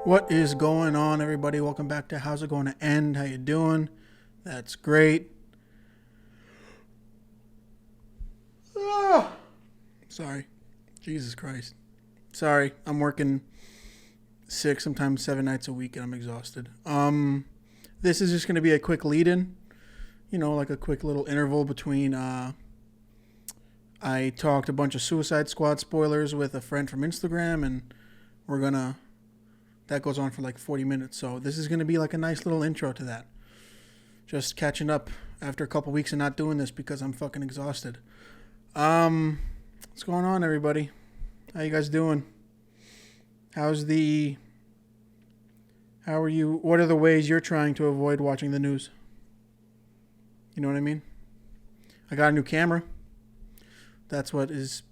What is going on, everybody? Welcome back to How's It Going to End? How you doing? That's great. Sorry. Jesus Christ. Sorry. I'm working 6, sometimes 7 nights a week, and I'm exhausted. This is just going to be a quick lead-in. You know, like a quick little interval between, I talked a bunch of Suicide Squad spoilers with a friend from Instagram, and that goes on for like 40 minutes. So this is going to be like a nice little intro to that. Just catching up after a couple weeks of not doing this because I'm fucking exhausted. What's going on, everybody? How you guys doing? How are you? What are the ways you're trying to avoid watching the news? You know what I mean? I got a new camera. That's what is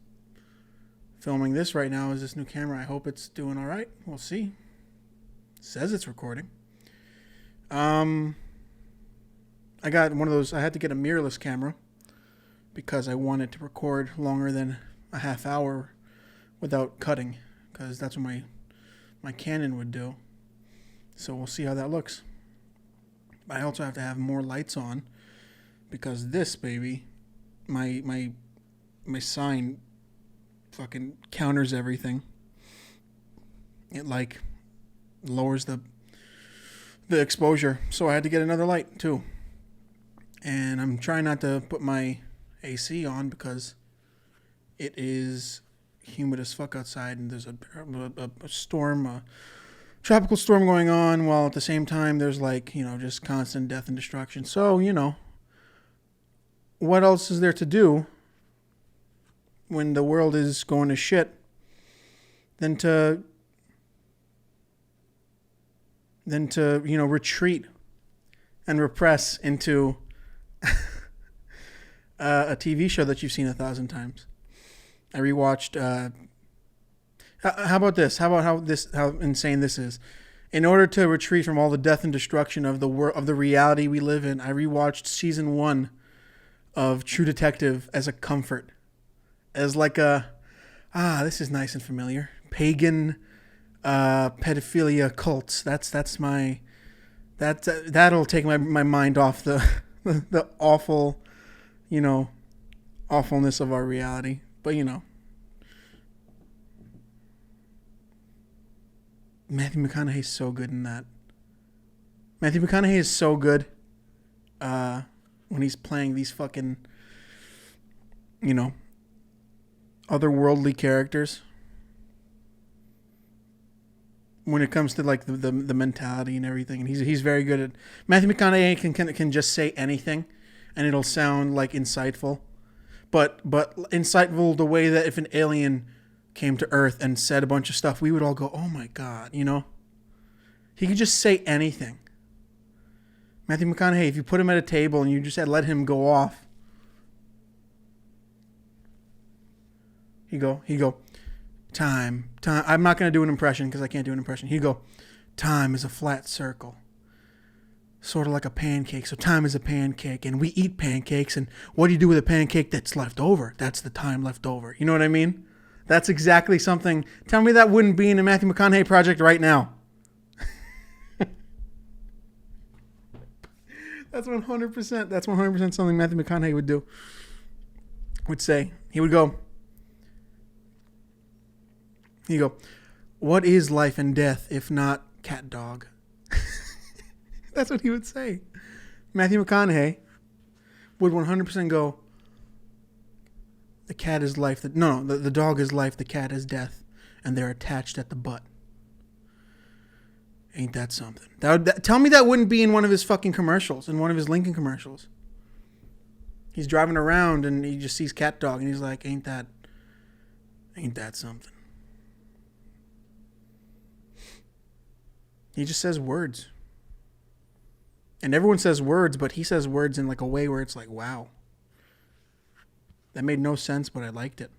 filming this right now, is this new camera. I hope it's doing all right. We'll see. It says it's recording. I got one of those. I had to get a mirrorless camera because I wanted to record longer than a half hour without cutting, because that's what my Canon would do. So we'll see how that looks. I also have to have more lights on because this baby, my sign fucking counters everything. It like lowers the exposure, so I had to get another light too. And I'm trying not to put my AC on because it is humid as fuck outside, and there's a storm, a tropical storm going on, while at the same time there's like, you know, just constant death and destruction. So, you know, what else is there to do when the world is going to shit than to you know, retreat and repress into a TV show that you've seen 1,000 times. I rewatched. How about this? How insane this is? In order to retreat from all the death and destruction of the reality we live in, I rewatched season 1 of True Detective as a comfort, as like this is nice and familiar. Pagan pedophilia cults. That'll take my mind off the the awful, you know, awfulness of our reality. But you know, Matthew McConaughey is so good in that. Matthew McConaughey is so good when he's playing these fucking, you know, otherworldly characters. When it comes to like the mentality and everything, and he's very good at. Matthew McConaughey can just say anything, and it'll sound like insightful, but insightful the way that if an alien came to Earth and said a bunch of stuff, we would all go, "Oh my God," you know. He could just say anything. Matthew McConaughey, if you put him at a table and you just let him go off, he go. Time. I'm not going to do an impression because I can't do an impression. He'd go, time is a flat circle, sort of like a pancake. So time is a pancake, and we eat pancakes. And what do you do with a pancake that's left over? That's the time left over. You know what I mean? That's exactly something. Tell me that wouldn't be in a Matthew McConaughey project right now. That's 100%. That's 100% something Matthew McConaughey would do. Would say. He would go. You go, what is life and death if not cat dog? That's what he would say. Matthew McConaughey would 100% go, the cat is life. The dog is life, the cat is death, and they're attached at the butt. Ain't that something? Tell me that wouldn't be in one of his fucking commercials, in one of his Lincoln commercials. He's driving around and he just sees cat dog and he's like, ain't that something? He just says words. And everyone says words, but he says words in like a way where it's like, wow. That made no sense, but I liked it.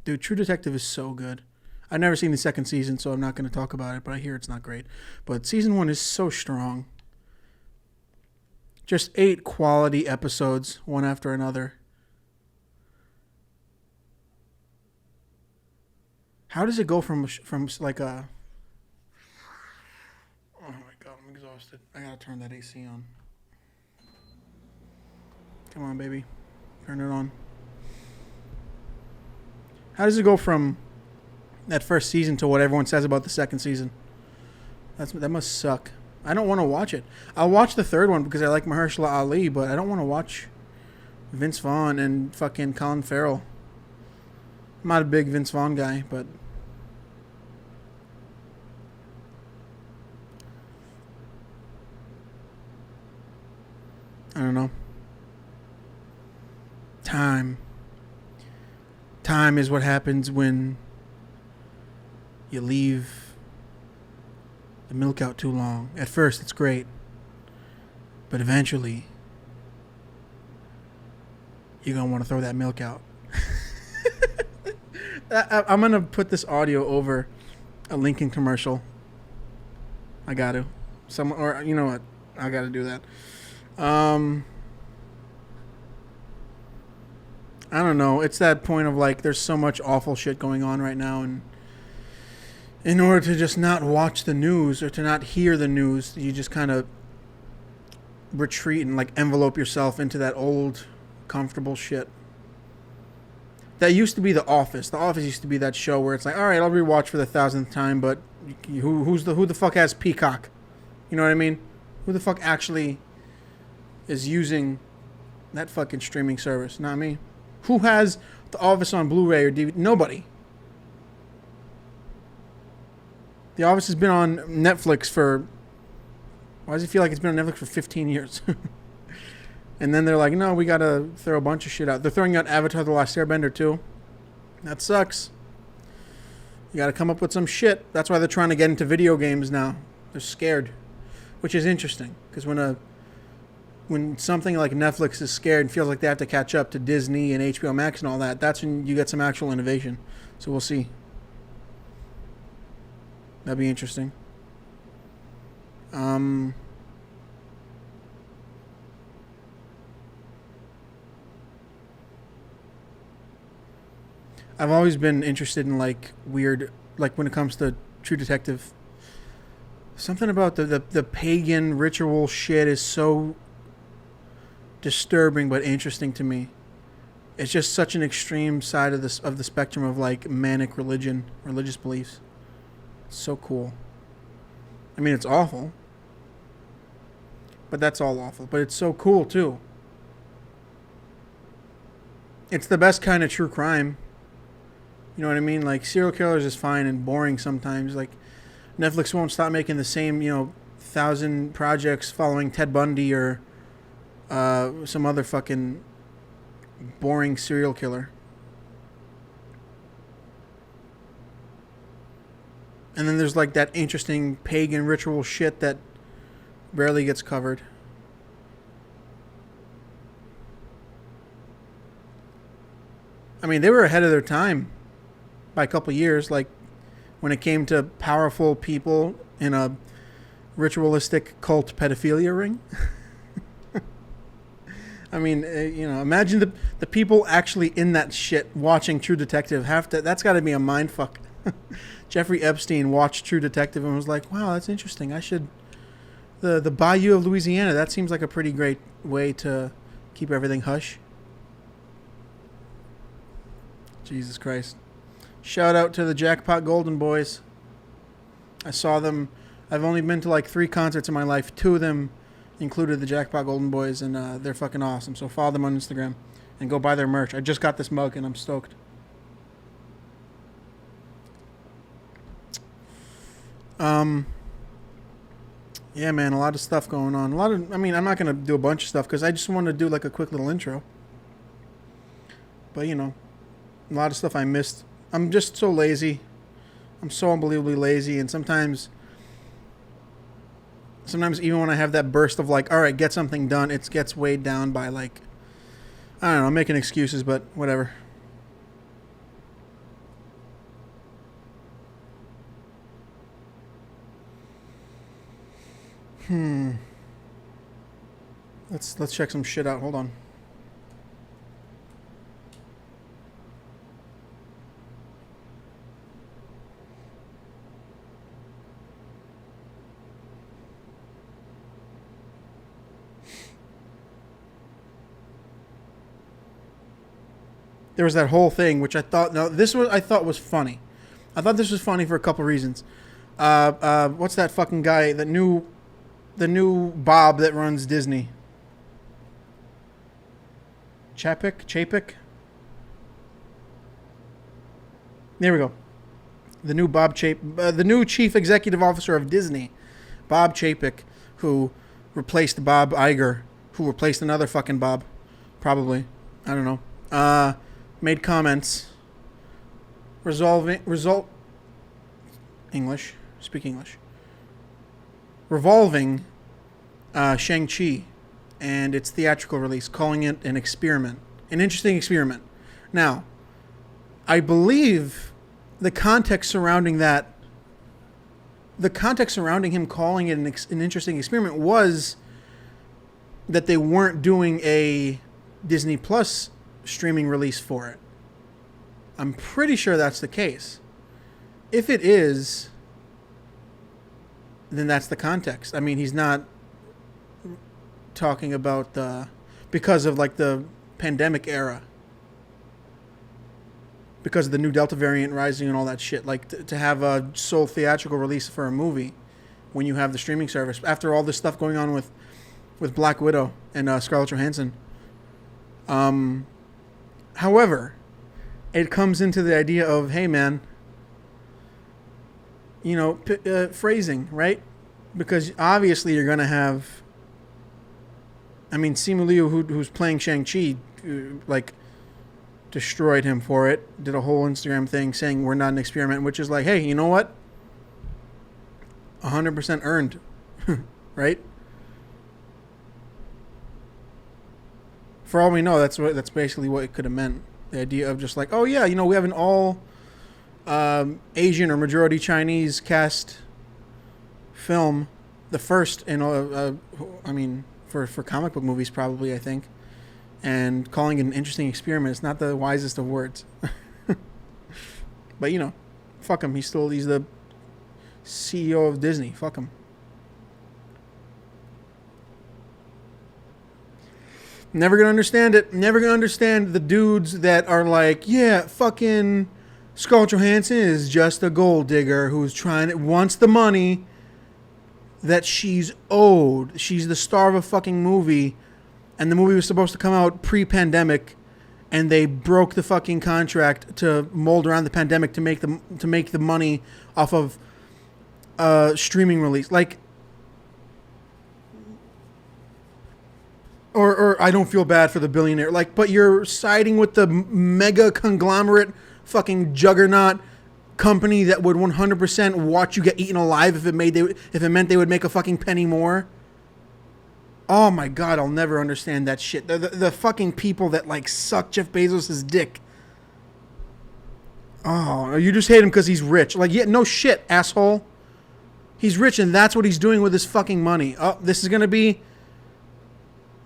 Dude, True Detective is so good. I've never seen the second season, so I'm not going to talk about it, but I hear it's not great. But season 1 is so strong. Just 8 quality episodes, one after another. How does it go from like a... Oh my god, I'm exhausted. I gotta turn that AC on. Come on, baby. Turn it on. How does it go from that first season to what everyone says about the second season? That must suck. I don't want to watch it. I'll watch the third one because I like Mahershala Ali, but I don't want to watch Vince Vaughn and fucking Colin Farrell. I'm not a big Vince Vaughn guy, but... I don't know. Time. Time is what happens when you leave the milk out too long. At first, it's great. But eventually, you're going to want to throw that milk out. I'm going to put this audio over a Lincoln commercial. I got to. Or you know what? I got to do that. I don't know. It's that point of like, there's so much awful shit going on right now, and in order to just not watch the news or to not hear the news, you just kind of retreat and like envelope yourself into that old, comfortable shit. That used to be The Office. The Office used to be that show where it's like, all right, I'll rewatch for the 1000th time, but who the fuck has Peacock? You know what I mean? Who the fuck actually is using that fucking streaming service? Not me. Who has The Office on Blu-ray or DVD? Nobody. The Office has been on Netflix for... Why does it feel like it's been on Netflix for 15 years? And then they're like, no, we gotta throw a bunch of shit out. They're throwing out Avatar The Last Airbender too. That sucks. You gotta come up with some shit. That's why they're trying to get into video games now. They're scared. Which is interesting. Because when something like Netflix is scared and feels like they have to catch up to Disney and HBO Max and all that, that's when you get some actual innovation. So we'll see. That'd be interesting. I've always been interested in like weird, like when it comes to True Detective. Something about the pagan ritual shit is so disturbing but interesting to me. It's just such an extreme side of the spectrum of like manic religious beliefs. It's so cool. I mean, it's awful. But that's all awful. But it's so cool too. It's the best kind of true crime. You know what I mean? Like, serial killers is fine and boring sometimes. Like, Netflix won't stop making the same, 1,000 projects following Ted Bundy or some other fucking boring serial killer. And then there's like that interesting pagan ritual shit that rarely gets covered. I mean, they were ahead of their time by a couple years, like when it came to powerful people in a ritualistic cult pedophilia ring. I mean, imagine the people actually in that shit watching True Detective that's got to be a mind fuck. Jeffrey Epstein watched True Detective and was like, wow, that's interesting. I should... The Bayou of Louisiana, that seems like a pretty great way to keep everything hush. Jesus Christ. Shout out to the Jackpot Golden Boys. I saw them. I've only been to like 3 concerts in my life. 2 of them included the Jackpot Golden Boys, and they're fucking awesome. So follow them on Instagram and go buy their merch. I just got this mug and I'm stoked. Yeah, man, a lot of stuff going on. I'm not going to do a bunch of stuff because I just want to do like a quick little intro. But, a lot of stuff I missed. I'm just so lazy. I'm so unbelievably lazy. And sometimes even when I have that burst of like, all right, get something done, it gets weighed down by like, I don't know, I'm making excuses, but whatever. Let's check some shit out. Hold on. there was that whole thing, which I thought was funny. I thought this was funny for a couple of reasons. What's that fucking guy? The new Bob that runs Disney. Chapek. There we go. The new chief executive officer of Disney, Bob Chapek, who replaced Bob Iger, who replaced another fucking Bob, probably. I don't know. Made comments. Revolving Shang-Chi and its theatrical release, calling it an interesting experiment. Now, I believe the context surrounding him calling it an interesting experiment was that they weren't doing a Disney Plus streaming release for it. I'm pretty sure that's the case. If it is, then that's the context. I mean, he's not talking about because of like the pandemic era, because of the new Delta variant rising and all that shit. Like to have a sole theatrical release for a movie when you have the streaming service after all this stuff going on with Black Widow and Scarlett Johansson. However, it comes into the idea of, hey man, phrasing, right? Because obviously you're going to have, I mean, Simu Liu, who's playing Shang-Chi, like, destroyed him for it, did a whole Instagram thing saying we're not an experiment, which is like, hey, you know what? 100% earned, right? For all we know, that's basically what it could have meant. The idea of just like, oh yeah, we have an all Asian or majority Chinese cast film, the first in for comic book movies probably, I think, and calling it an interesting experiment is not the wisest of words. But fuck him. He's the CEO of Disney. Fuck him. Never gonna understand it. Never gonna understand the dudes that are like, yeah, fucking Scarlett Johansson is just a gold digger who's wants the money that she's owed. She's the star of a fucking movie, and the movie was supposed to come out pre-pandemic, and they broke the fucking contract to mold around the pandemic to make the money off of streaming release. Like, or I don't feel bad for the billionaire. Like, but you're siding with the mega conglomerate fucking juggernaut company that would 100% watch you get eaten alive if it meant they would make a fucking penny more. Oh my god, I'll never understand that shit. The fucking people that like suck Jeff Bezos' dick. Oh, you just hate him because he's rich. Like, yeah, no shit, asshole. He's rich and that's what he's doing with his fucking money. Oh, this is gonna be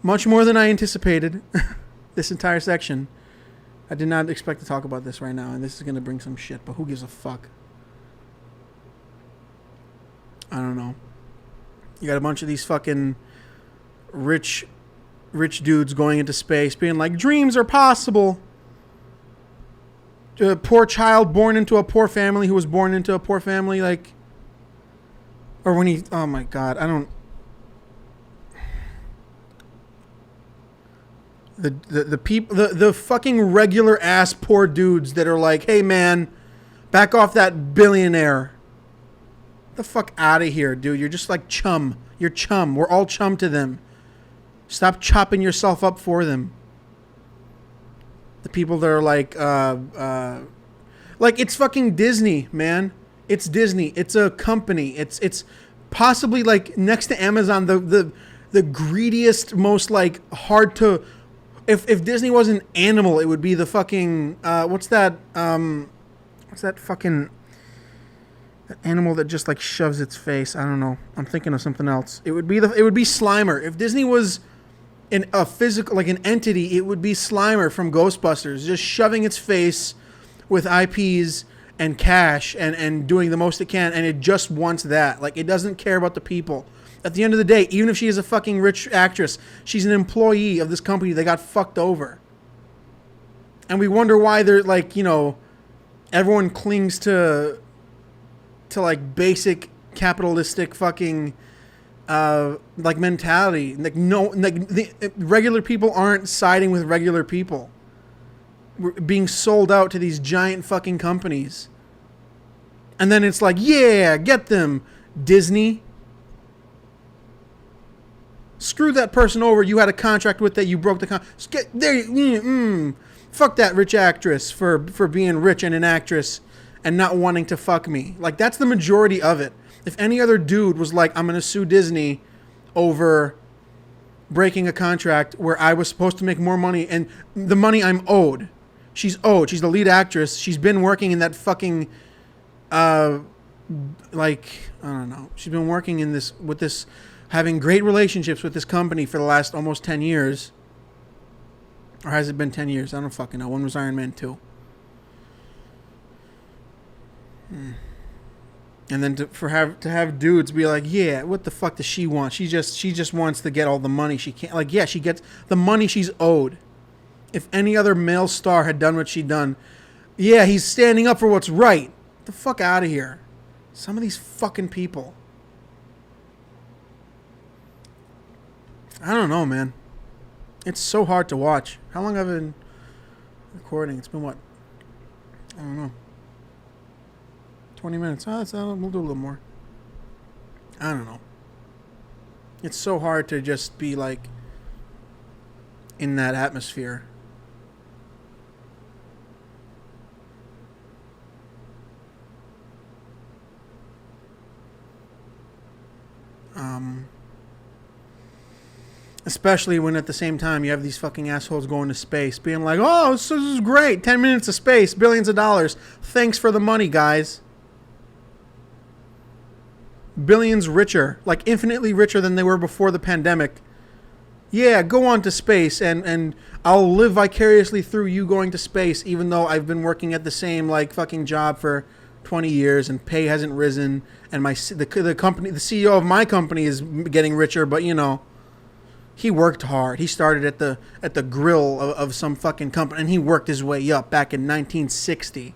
much more than I anticipated. This entire section. I did not expect to talk about this right now, and this is going to bring some shit, but who gives a fuck? I don't know. You got a bunch of these fucking rich dudes going into space being like, dreams are possible. A poor child born into a poor family who was born into a poor family, like, or when he, oh my god, I don't. The people, the fucking regular ass poor dudes that are like, hey man, back off that billionaire. Get the fuck out of here, dude. You're just like chum. You're chum. We're all chum to them. Stop chopping yourself up for them. The people that are like it's fucking Disney, man. It's Disney. It's a company. It's possibly like next to Amazon, the greediest, most like hard to. If Disney was an animal, it would be the fucking what's that fucking that animal that just like shoves its face? I don't know. I'm thinking of something else. It would be Slimer. If Disney was a physical, like an entity, it would be Slimer from Ghostbusters, just shoving its face with IPs and cash and doing the most it can, and it just wants that. Like, it doesn't care about the people. At the end of the day, even if she is a fucking rich actress, she's an employee of this company that got fucked over. And we wonder why they're like, everyone clings to like basic capitalistic fucking like mentality. Like no, like the regular people aren't siding with regular people. We're being sold out to these giant fucking companies. And then it's like, yeah, get them, Disney. Screw that person over you had a contract with that you broke the contract. Get there. Fuck that rich actress for being rich and an actress and not wanting to fuck me. Like, that's the majority of it. If any other dude was like, I'm going to sue Disney over breaking a contract where I was supposed to make more money and the money I'm owed. She's owed. She's the lead actress. She's been working in that fucking, I don't know. She's been working in this, having great relationships with this company for the last almost 10 years. Or has it been 10 years? I don't fucking know. When was Iron Man 2? And then to have dudes be like, yeah, what the fuck does she want? She just wants to get all the money she can. Like, yeah, she gets the money she's owed. If any other male star had done what she done, yeah, he's standing up for what's right. Get the fuck out of here. Some of these fucking people. I don't know, man. It's so hard to watch. How long have I been recording? It's been what? I don't know. 20 minutes. We'll do a little more. I don't know. It's so hard to just be like in that atmosphere. Especially when at the same time you have these fucking assholes going to space being like, oh, this is great. 10 minutes of space, billions of dollars. Thanks for the money, guys. Billions richer, like infinitely richer than they were before the pandemic. Yeah, go on to space and I'll live vicariously through you going to space, even though I've been working at the same like fucking job for 20 years and pay hasn't risen and the company, the CEO of my company is getting richer, but he worked hard. He started at the grill of some fucking company, and he worked his way up back in 1960.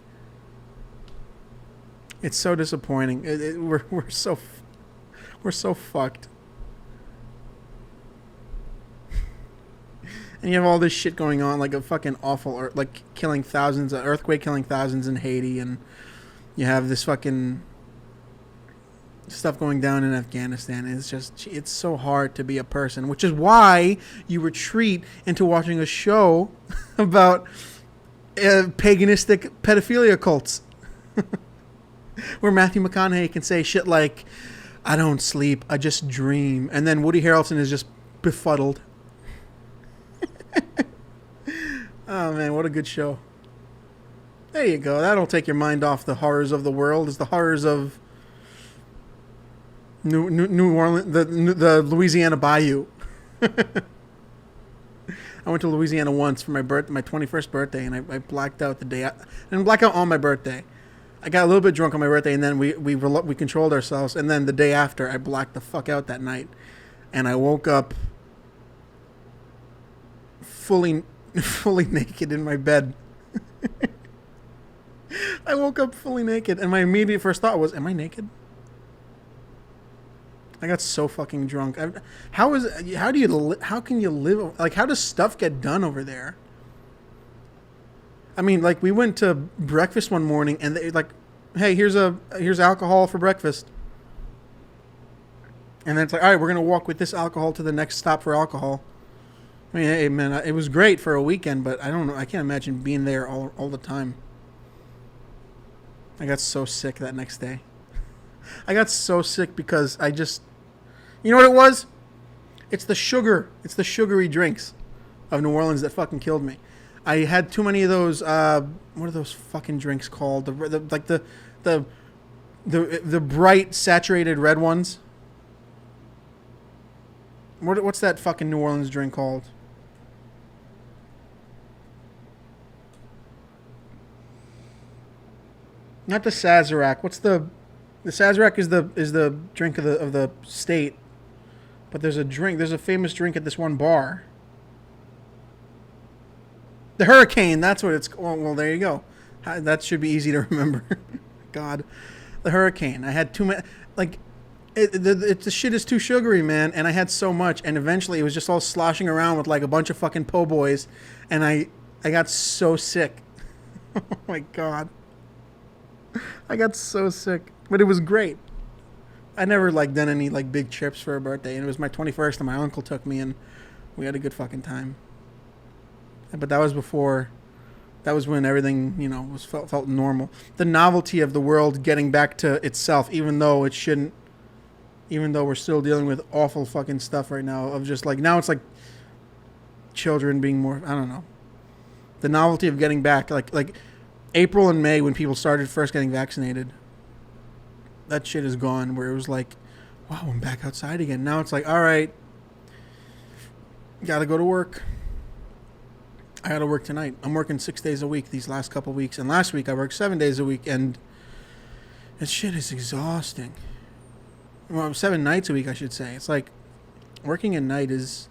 It's so disappointing. We're so fucked. And you have all this shit going on, like a fucking awful, like killing thousands, an earthquake killing thousands in Haiti, and you have this fucking stuff going down in Afghanistan. It's so hard to be a person, which is why you retreat into watching a show about paganistic pedophilia cults where Matthew McConaughey can say shit like, I don't sleep, I just dream, and then Woody Harrelson is just befuddled. Oh man, what a good show. There you go. That'll take your mind off the horrors of the world. It's the horrors of New Orleans, the Louisiana Bayou. I went to Louisiana once for my 21st birthday, and I blacked out the day. I didn't black out on my birthday. I got a little bit drunk on my birthday, and then we controlled ourselves. And then the day after, I blacked the fuck out that night, and I woke up fully naked in my bed. I woke up fully naked, and my immediate first thought was, "Am I naked?" I got so fucking drunk. How can you live? Like, how does stuff get done over there? I mean, like, we went to breakfast one morning, and they like, hey, here's alcohol for breakfast. And then it's like, all right, we're gonna walk with this alcohol to the next stop for alcohol. I mean, hey man, it was great for a weekend, but I don't know. I can't imagine being there all the time. I got so sick that next day. I got so sick because you know what it was? It's the sugar. It's the sugary drinks of New Orleans that fucking killed me. I had too many of those. What are those fucking drinks called? The bright saturated red ones. What's that fucking New Orleans drink called? Not the Sazerac. What's the Sazerac is the drink of the state. But there's a famous drink at this one bar. The Hurricane. That's what it's. Well, there you go. That should be easy to remember. God, the Hurricane. I had too many. Like, the shit is too sugary, man. And I had so much, and eventually it was just all sloshing around with like a bunch of fucking po' boys, and I got so sick. Oh my God, I got so sick, but it was great. I never like done any like big trips for a birthday, and it was my 21st, and my uncle took me, and we had a good fucking time. But that was before. That was when everything, was felt normal. The novelty of the world getting back to itself, even though it shouldn't. Even though we're still dealing with awful fucking stuff right now, of just like now it's like children being more. I don't know. The novelty of getting back, like April and May when people started first getting vaccinated. That shit is gone. Where it was like, wow, I'm back outside again. Now it's like, all right, gotta go to work. I gotta work tonight. I'm working 6 days a week these last couple weeks, and last week I worked 7 days a week, and that shit is exhausting. Well, 7 nights a week, I should say. It's like working at night is.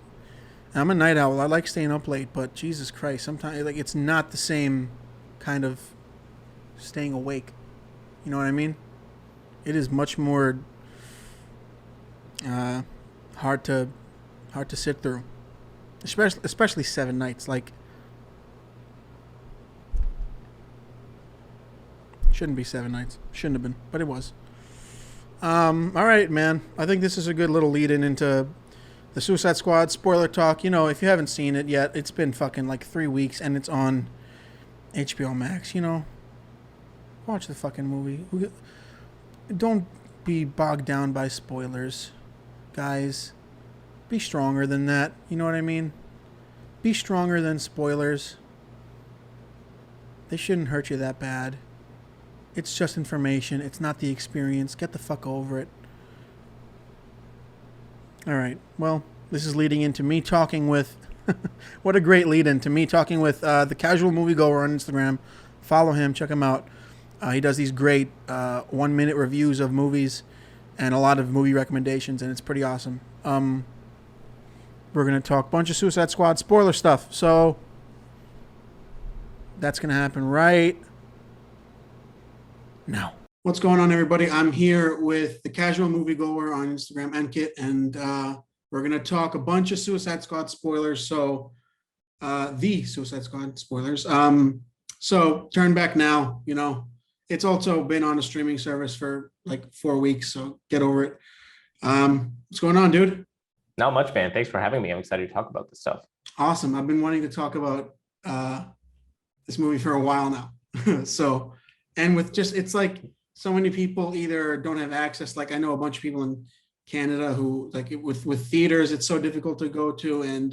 I'm a night owl. I like staying up late, but Jesus Christ, sometimes like it's not the same kind of staying awake. You know what I mean? It is much more hard to sit through, especially 7 nights. Like, shouldn't be 7 nights. Shouldn't have been, but it was. All right, man. I think this is a good little lead-in into the Suicide Squad spoiler talk. If you haven't seen it yet, it's been fucking like 3 weeks, and it's on HBO Max. Watch the fucking movie. Don't be bogged down by spoilers, guys. Be stronger than that. You know what I mean? Be stronger than spoilers. They shouldn't hurt you that bad. It's just information. It's not the experience. Get the fuck over it. All right. Well, this is leading into me talking with... what a great lead-in to me talking with the Casual Moviegoer on Instagram. Follow him. Check him out. He does these great 1-minute reviews of movies and a lot of movie recommendations, and it's pretty awesome. We're going to talk a bunch of Suicide Squad spoiler stuff. So that's going to happen right now. What's going on, everybody? I'm here with the Casual Moviegoer on Instagram, Nkit, and we're going to talk a bunch of Suicide Squad spoilers. So the Suicide Squad spoilers. So turn back now, It's also been on a streaming service for like 4 weeks, so get over it. What's going on, dude? Not much, man. Thanks for having me. I'm excited to talk about this stuff. Awesome. I've been wanting to talk about this movie for a while now. So, and with just, it's like so many people either don't have access. Like I know a bunch of people in Canada who like with theaters, it's so difficult to go to, and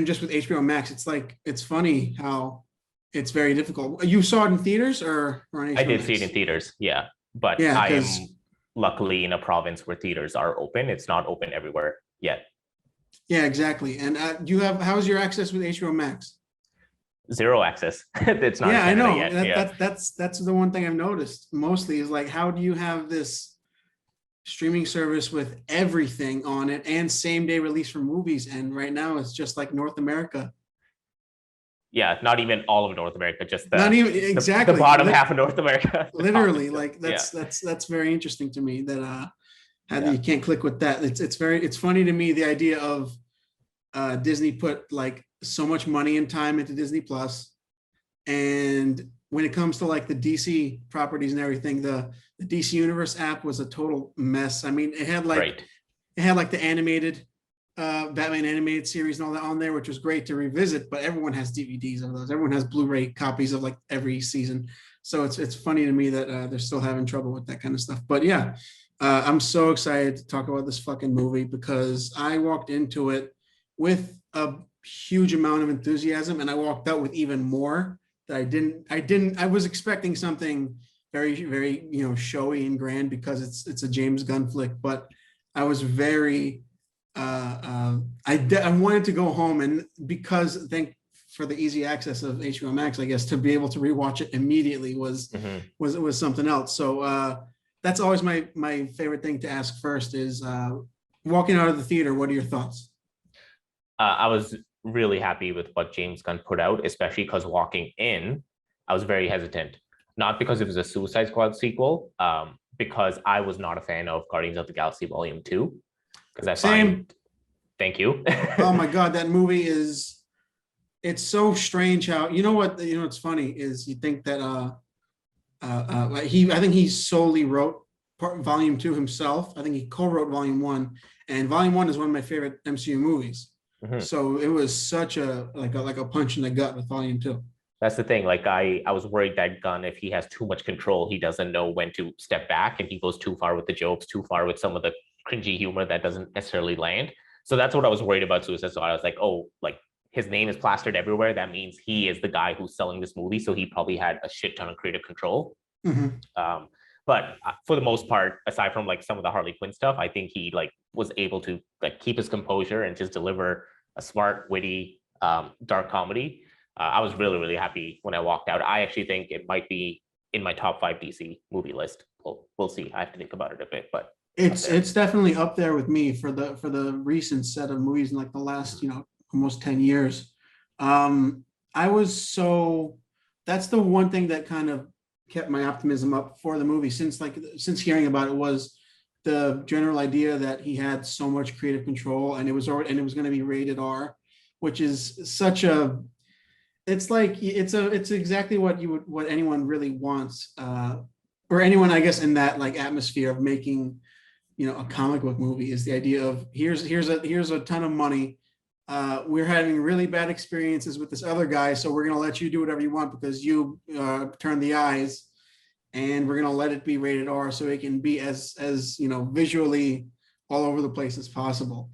just with HBO Max, it's like, it's funny how it's very difficult. You saw it in theaters or on HBO I did Max? see it in theaters, yeah. But yeah, I am luckily in a province where theaters are open. It's not open everywhere yet. Yeah, exactly. And how's your access with HBO Max? Zero access. It's not. Yeah, I know. Yet. That's the one thing I've noticed mostly is like, how do you have this streaming service with everything on it and same day release for movies? And right now it's just like North America. Yeah, not even all of North America, just not even exactly the bottom half of North America. Literally, like that's very interesting to me that you can't click with that. It's funny to me, the idea of Disney put like so much money and time into Disney Plus, and when it comes to like the DC properties and everything, the DC Universe app was a total mess. I mean, it had like the animated Batman animated series and all that on there, which was great to revisit, but everyone has DVDs of those. Everyone has Blu-ray copies of like every season. So it's funny to me that they're still having trouble with that kind of stuff. But yeah, I'm so excited to talk about this fucking movie because I walked into it with a huge amount of enthusiasm, and I walked out with even more that I was expecting something very, very, showy and grand because it's a James Gunn flick, but I was very, I wanted to go home, and because thank for the easy access of HBO Max, I guess, to be able to rewatch it immediately was something else. So that's always my favorite thing to ask first is walking out of the theater. What are your thoughts? I was really happy with what James Gunn put out, especially because walking in, I was very hesitant. Not because it was a Suicide Squad sequel, because I was not a fan of Guardians of the Galaxy Volume 2. Because I find, thank you. Oh my God, that movie it's so strange how, what's funny is you think that I think he solely wrote Volume 2 himself. I think he co-wrote Volume 1, and Volume 1 is one of my favorite MCU movies. Mm-hmm. So it was such a punch in the gut with Volume 2. That's the thing. Like I was worried that Gunn, if he has too much control, he doesn't know when to step back, and he goes too far with the jokes, too far with some of the cringy humor that doesn't necessarily land. So that's what I was worried about Suicide Squad. I was like, oh, like his name is plastered everywhere. That means he is the guy who's selling this movie. So he probably had a shit ton of creative control. Mm-hmm. But for the most part, aside from like some of the Harley Quinn stuff, I think he like was able to like keep his composure and just deliver a smart, witty, dark comedy. I was really, really happy when I walked out. I actually think it might be in my top 5 DC movie list. We'll see. I have to think about it a bit, but it's definitely up there with me for the recent set of movies in like the last almost 10 years. That's the one thing that kind of kept my optimism up for the movie since hearing about it, was the general idea that he had so much creative control, and it was going to be rated R, which is such a, it's exactly what anyone really wants, or anyone, I guess, in that like atmosphere of making a comic book movie, is the idea of here's a ton of money. We're having really bad experiences with this other guy, so we're going to let you do whatever you want because you turn the eyes, and we're going to let it be rated R so it can be as visually all over the place as possible.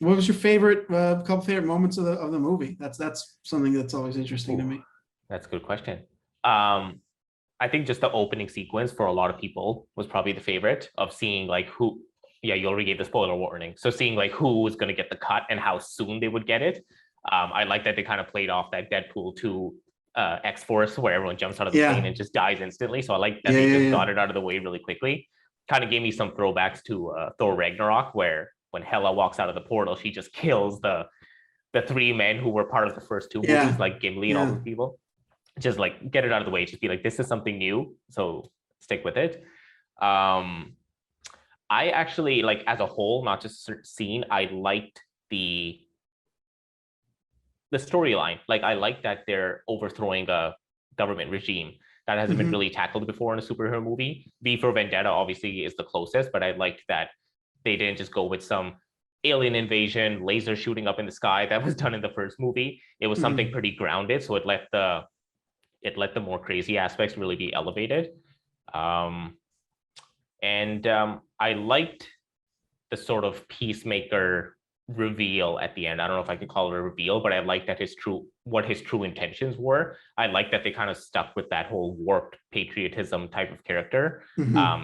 What was your favorite couple favorite moments of the movie? That's something that's always interesting to me. That's a good question. I think just the opening sequence for a lot of people was probably the favorite, of seeing like who. Yeah, you already gave the spoiler warning. So seeing like who was going to get the cut and how soon they would get it. I like that they kind of played off that Deadpool 2 X-Force where everyone jumps out of the plane and just dies instantly. So I like that they just got it out of the way really quickly. Kind of gave me some throwbacks to Thor Ragnarok, where when Hela walks out of the portal, she just kills the 3 men who were part of the first 2 movies, like Gimli and all those people. Just like get it out of the way. Just be like, this is something new, so stick with it. I actually, like, as a whole, not just scene, I liked the storyline. Like, I like that they're overthrowing a government regime that hasn't been really tackled before in a superhero movie. V for Vendetta obviously is the closest, but I liked that they didn't just go with some alien invasion, laser shooting up in the sky that was done in the first movie. It was something pretty grounded, so it let the more crazy aspects really be elevated. And I liked the sort of peacemaker reveal at the end. I don't know if I could call it a reveal, but I like that what his true intentions were. I like that they kind of stuck with that whole warped patriotism type of character.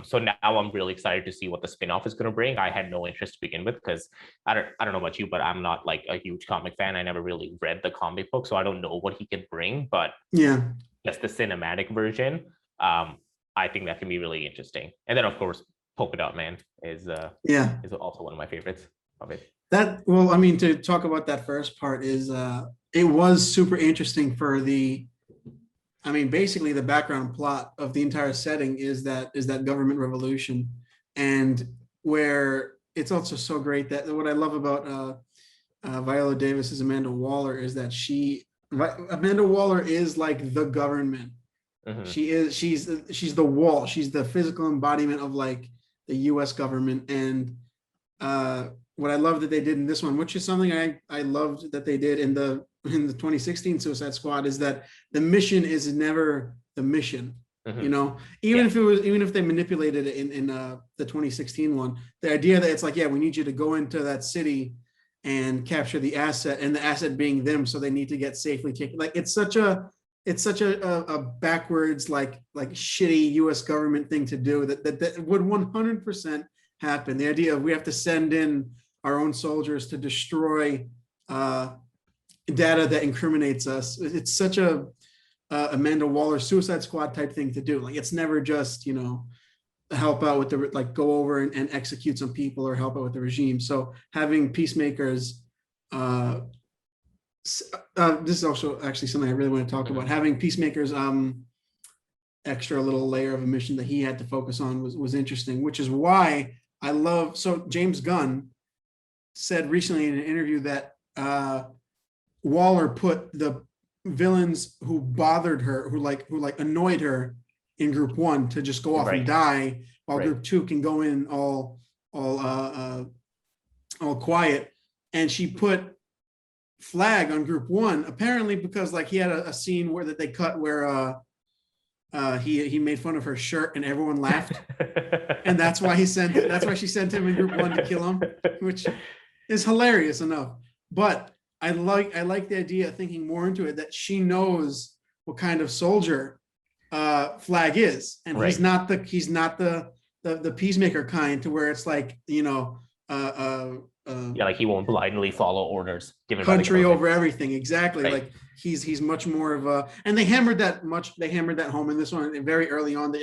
So now I'm really excited to see what the spinoff is going to bring. I had no interest to begin with because I don't know about you, but I'm not like a huge comic fan. I never really read the comic book, so I don't know what he can bring. But just the cinematic version, I think that can be really interesting. And then of course, Polka Dot Man is also one of my favorites of it. To talk about that first part is it was super interesting for basically the background plot of the entire setting is that government revolution, and where it's also so great that what I love about Viola Davis's Amanda Waller is that Amanda Waller is like the government. She's the wall. She's the physical embodiment of like the U.S. government. And what I love that they did in this one, which is something I loved that they did in the 2016 Suicide Squad, is that the mission is never the mission. Even if they manipulated it in the 2016 one, the idea that it's like, we need you to go into that city and capture the asset, and the asset being them, so they need to get safely taken. Like it's such a backwards, like shitty U.S. government thing to do that would 100% happen. The idea of we have to send in our own soldiers to destroy data that incriminates us. It's such a Amanda Waller Suicide Squad type thing to do. Like it's never just help out with go over and execute some people or help out with the regime. So having peacemakers uh, this is also actually something I really want to talk about. Having Peacemaker's extra little layer of a mission that he had to focus on was interesting, which is why I love. So James Gunn said recently in an interview that Waller put the villains who bothered her, who annoyed her in group one to just go off and die, while group two can go in all quiet. And she put Flag on group one, apparently because like he had a scene where that they cut where he made fun of her shirt and everyone laughed. And that's why she sent him in group one to kill him, which is hilarious enough. But I like the idea of thinking more into it, that she knows what kind of soldier Flag is, and he's not the peacemaker kind, to where it's like, like he won't blindly follow orders given country over everything. Exactly. Right. Like he's much more of a, and they hammered that home in this one very early on.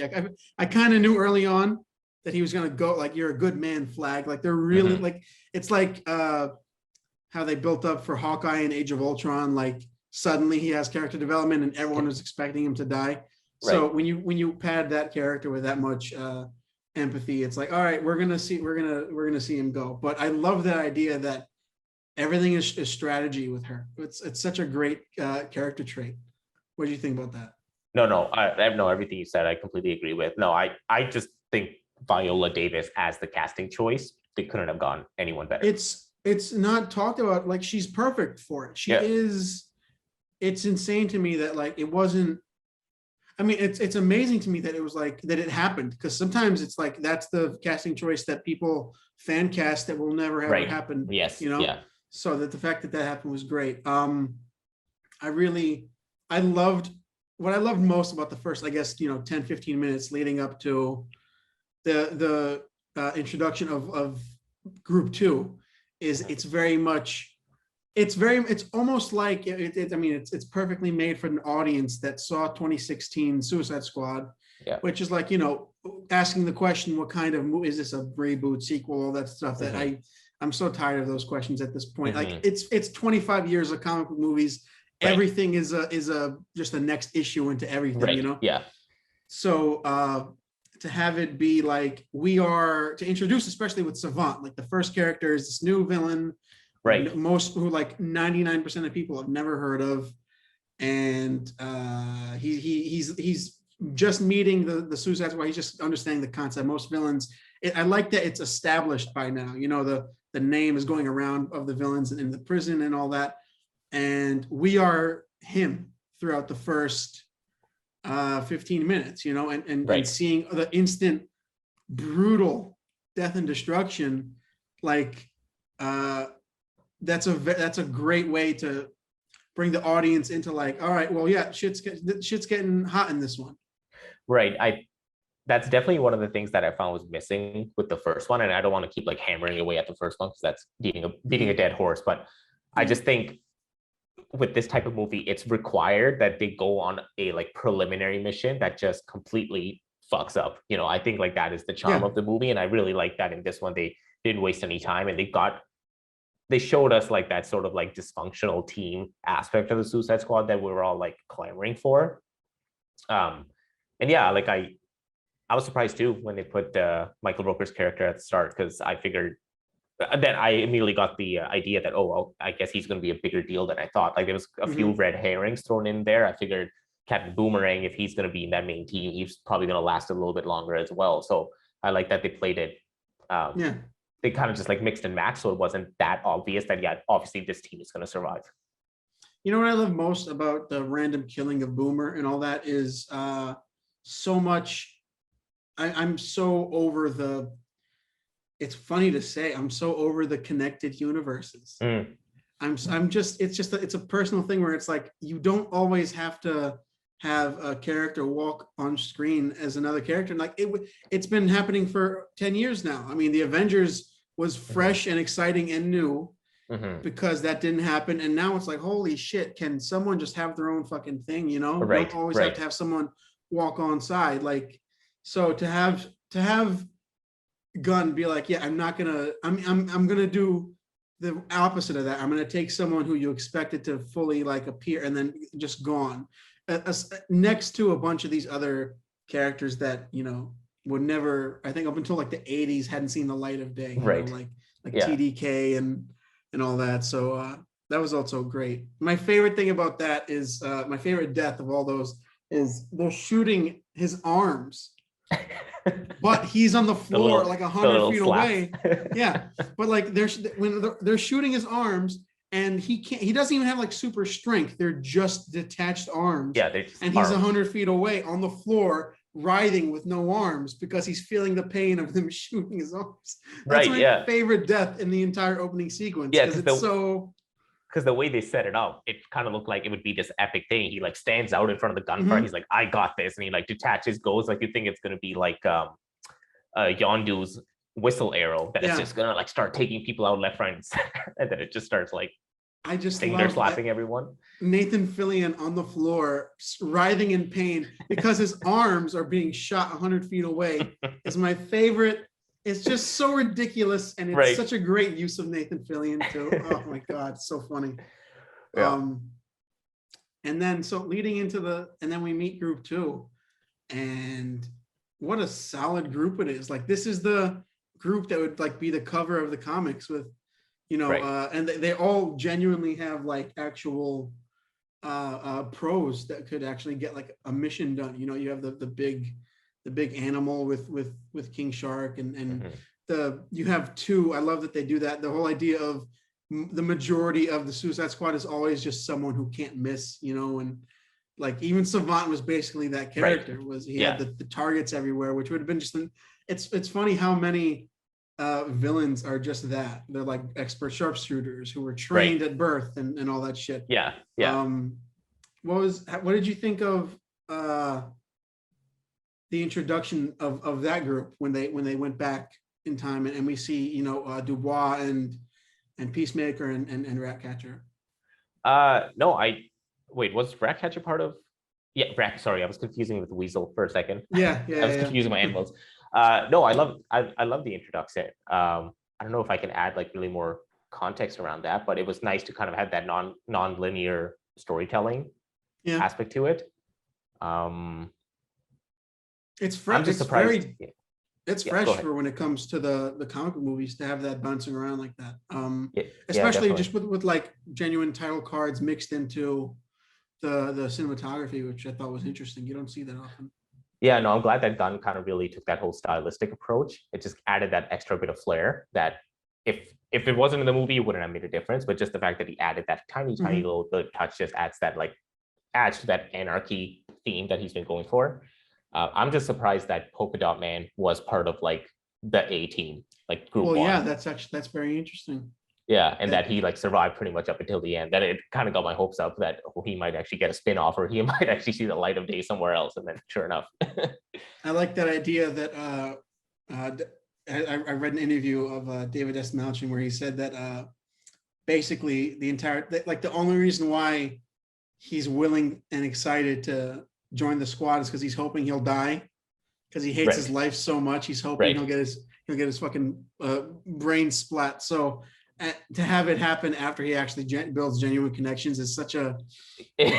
I kind of knew early on that he was going to go like, you're a good man, Flag. Like they're really like, it's like how they built up for Hawkeye in Age of Ultron. Like suddenly he has character development and everyone was expecting him to die. So when you pad that character with that much empathy, it's like, all right, we're gonna see him go. But I love that idea that everything is strategy with her. It's such a great character trait. What do you think about that? No, I know everything you said. I completely agree with. No, I just think Viola Davis as the casting choice, they couldn't have gone anyone better. It's not talked about. Like she's perfect for it. She is. It's insane to me that like it wasn't. I mean, it's amazing to me that it was like that it happened, because sometimes it's like that's the casting choice that people fan cast that will never have happen. Yes. So that the fact that happened was great. I loved what I loved most about the first, I guess, 10, 15 minutes leading up to the introduction of group two is it's almost like it's perfectly made for an audience that saw 2016 Suicide Squad, which is like, asking the question, what kind of movie is this, a reboot, sequel, all that stuff that I'm so tired of those questions at this point. Like it's 25 years of comic book movies. Everything is just the next issue into everything, Yeah. So to have it be like to introduce, especially with Savant, like the first character is this new villain, most who like 99% of people have never heard of, and he's just meeting the Suicide Squad. He's just understanding the concept. Most villains, I like that it's established by now. The name is going around of the villains in the prison and all that, and we are him throughout the first 15 minutes. And seeing the instant brutal death and destruction, like. That's a great way to bring the audience into like, all right, well, yeah, shit's getting hot in this one. Right. That's definitely one of the things that I found was missing with the first one, and I don't want to keep like hammering away at the first one because that's beating a dead horse. But I just think with this type of movie, it's required that they go on a like preliminary mission that just completely fucks up. I think like that is the charm of the movie, and I really like that in this one. They didn't waste any time, and they showed us like that sort of like dysfunctional team aspect of the Suicide Squad that we were all like clamoring for. And yeah, like I was surprised too when they put Michael Rooker's character at the start, because I figured that I immediately got the idea that, oh, well, I guess he's going to be a bigger deal than I thought. Like there was a few red herrings thrown in there. I figured Captain Boomerang, if he's going to be in that main team, he's probably going to last a little bit longer as well. So I like that they played it. They kind of just like mixed and matched, so it wasn't that obvious that obviously this team is going to survive. You know what I love most about the random killing of Boomer and all that is so much. I'm so over the. It's funny to say, I'm so over the connected universes. It's a personal thing where it's like you don't always have to have a character walk on screen as another character. And like it's been happening for 10 years now. I mean, the Avengers was fresh and exciting and new because that didn't happen. And now it's like, holy shit, can someone just have their own fucking thing? You don't always have to have someone walk on side. Like, so to have Gunn be like, yeah, I'm gonna do the opposite of that. I'm going to take someone who you expected to fully like appear and then just gone, next to a bunch of these other characters that would never, I think up until like the 80s hadn't seen the light of day. Right. Like Yeah. TDK and all that. So that was also great. My favorite thing about that is my favorite death of all those is they're shooting his arms. But he's on the floor like 100 feet away. Yeah, but like they're shooting his arms, and he doesn't even have like super strength. They're just detached arms. Yeah, and he's 100 feet away on the floor, writhing with no arms because he's feeling the pain of them shooting his arms. That's my favorite death in the entire opening sequence. Yeah, because the way they set it up, it kind of looked like it would be this epic thing. He like stands out in front of the gunfire. He's like, I got this. And he like detaches, goes like you think it's going to be like Yondu's whistle arrow that is just going to like start taking people out left, right, and center. And then it just starts like finger slapping everyone. Nathan Fillion on the floor, writhing in pain because his arms are being shot 100 feet away is my favorite. It's just so ridiculous, and it's such a great use of Nathan Fillion too. Oh my god, so funny. Yeah. And then so leading into and then we meet group 2, and what a solid group it is. Like this is the group that would like be the cover of the comics with, and they all genuinely have like actual pros that could actually get like a mission done. You have the big animal with King Shark and you have 2. I love that they do that. The whole idea of the majority of the Suicide Squad is always just someone who can't miss, and like even Savant was basically that character. He had the targets everywhere, which would have been just it's funny how many villains are just that. They're like expert sharpshooters who were trained at birth and all that shit. What did you think of the introduction of that group when they went back in time and we see Dubois and Peacemaker and Ratcatcher? Was Ratcatcher part of? Sorry, I was confusing with Weasel for a second. I was confusing my animals. No, I love the introduction. I don't know if I can add like really more context around that, but it was nice to kind of have that non-linear storytelling aspect to it. It's fresh. I'm just surprised. It's fresh for when it comes to the comic book movies to have that bouncing around like that. Especially just with like genuine title cards mixed into the cinematography, which I thought was interesting. You don't see that often. Yeah, no, I'm glad that Gunn kind of really took that whole stylistic approach. It just added that extra bit of flair that if it wasn't in the movie, it wouldn't have made a difference. But just the fact that he added that tiny little touch just adds to that anarchy theme that he's been going for. I'm just surprised that Polka Dot Man was part of like the A team, like group 1. Well, yeah, that's very interesting. Yeah, and that he like survived pretty much up until the end. That it kind of got my hopes up that he might actually get a spin-off or he might actually see the light of day somewhere else. And then sure enough. I like that idea that I read an interview of David S. Malchin where he said that basically the only reason why he's willing and excited to join the squad is because he's hoping he'll die, because he hates his life so much. He's hoping he'll get his fucking brain splat. So to have it happen after he actually builds genuine connections is such a it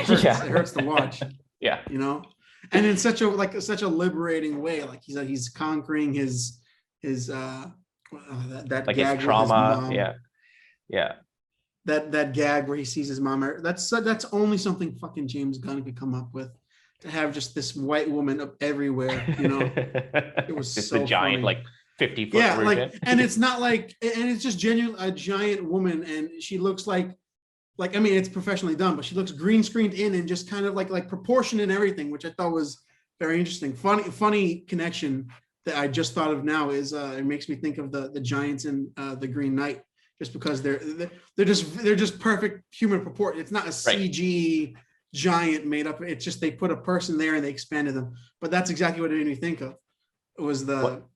hurts to watch. And in such a liberating way. Like he's conquering his that like gag his trauma. With his mom. That gag where he sees his mom. That's only something fucking James Gunn could come up with. To have just this white woman up everywhere, it was just so a giant, funny. Like 50-foot version. And it's not like, and it's just genuinely a giant woman, and she looks like I mean, it's professionally done, but she looks green screened in and just kind of like proportion and everything, which I thought was very interesting. Funny connection that I just thought of now is it makes me think of the Giants in the Green Knight, just because they're just perfect human proportion. It's not a CG giant made up. It's just they put a person there and they expanded them. But that's exactly what it made me think of. It was that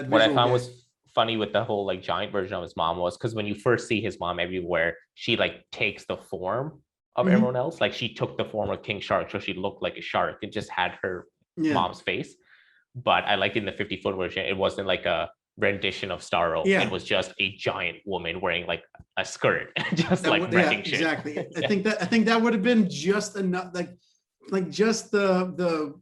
what I found was funny with the whole like giant version of his mom was because when you first see his mom everywhere, she like takes the form of everyone else. Like she took the form of King Shark, so she looked like a shark. It just had her mom's face. But I liked in the 50-foot version, it wasn't like a rendition of Starro. Yeah. It was just a giant woman wearing like a skirt, just like wrecking shit. Exactly. I think that would have been just enough, like just the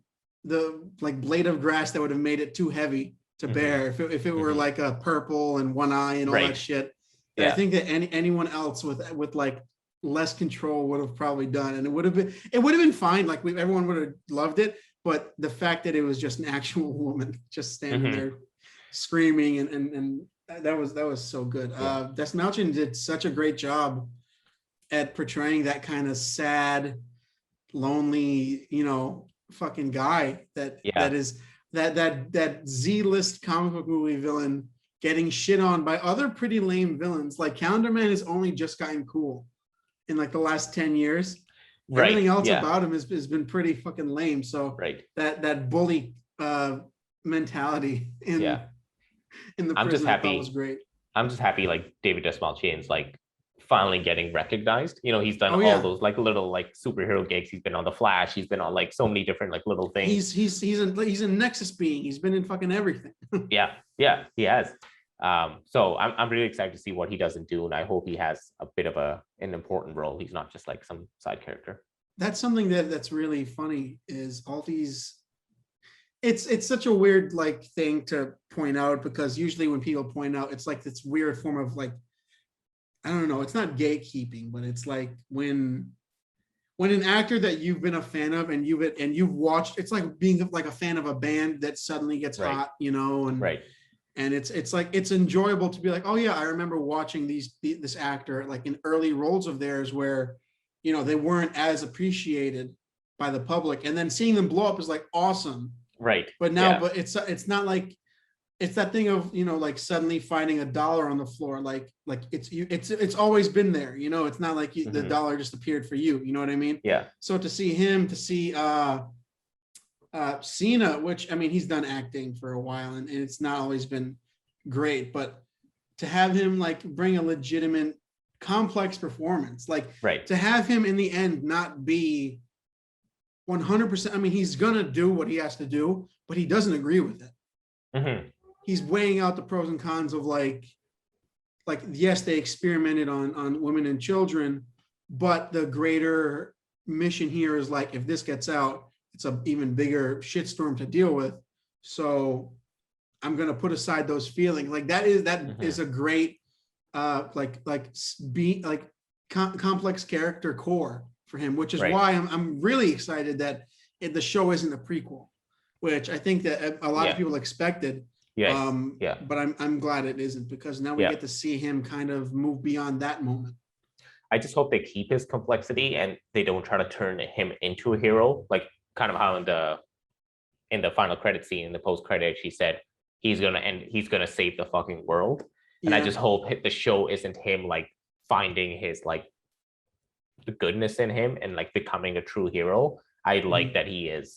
like blade of grass that would have made it too heavy to bear if it were like a purple and one eye and all that shit. I think that anyone else with like less control would have probably done, and it would have been fine. Like everyone would have loved it, but the fact that it was just an actual woman just standing there screaming and that was so good. Des Malchin did such a great job at portraying that kind of sad, lonely, fucking guy that is that Z-list comic book movie villain getting shit on by other pretty lame villains. Like Calendar Man has only just gotten cool in like the last 10 years. Everything else about him has been pretty fucking lame. So that bully mentality in the I'm just happy was great. I'm just happy like David Desmalchian's like finally getting recognized. He's done all those like little like superhero gigs. He's been on The Flash. He's been on like so many different like little things. He's a Nexus being. He's been in fucking everything. yeah, he has. So I'm really excited to see what he doesn't do, and I hope he has a bit of an important role. He's not just like some side character. That's something that's really funny is all these. It's such a weird like thing to point out, because usually when people point out, it's like this weird form of like, I don't know, it's not gatekeeping, but it's like when an actor that you've been a fan of and you've watched, it's like being like a fan of a band that suddenly gets hot, and it's like it's enjoyable to be like, oh yeah, I remember watching this actor like in early roles of theirs where they weren't as appreciated by the public, and then seeing them blow up is like awesome. Right. But now, but it's not like it's that thing of like suddenly finding $1 on the floor, like it's always been there. It's not like the dollar just appeared for you. You know what I mean? Yeah. So to see Cena, which I mean he's done acting for a while and it's not always been great, but to have him like bring a legitimate complex performance, like to have him in the end not be 100%. I mean, he's gonna do what he has to do, but he doesn't agree with it. He's weighing out the pros and cons of like yes, they experimented on women and children, but the greater mission here is like, if this gets out, it's an even bigger shitstorm to deal with. So I'm gonna put aside those feelings. Like that is a great complex character core for him, which is why I'm really excited that the show isn't a prequel, which I think that a lot of people expected. But I'm glad it isn't, because now we get to see him kind of move beyond that moment. I just hope they keep his complexity and they don't try to turn him into a hero, like kind of how in the final credit scene, in the post credit, she said he's gonna save the fucking world. And I just hope the show isn't him like finding his like the goodness in him and like becoming a true hero. I like that he is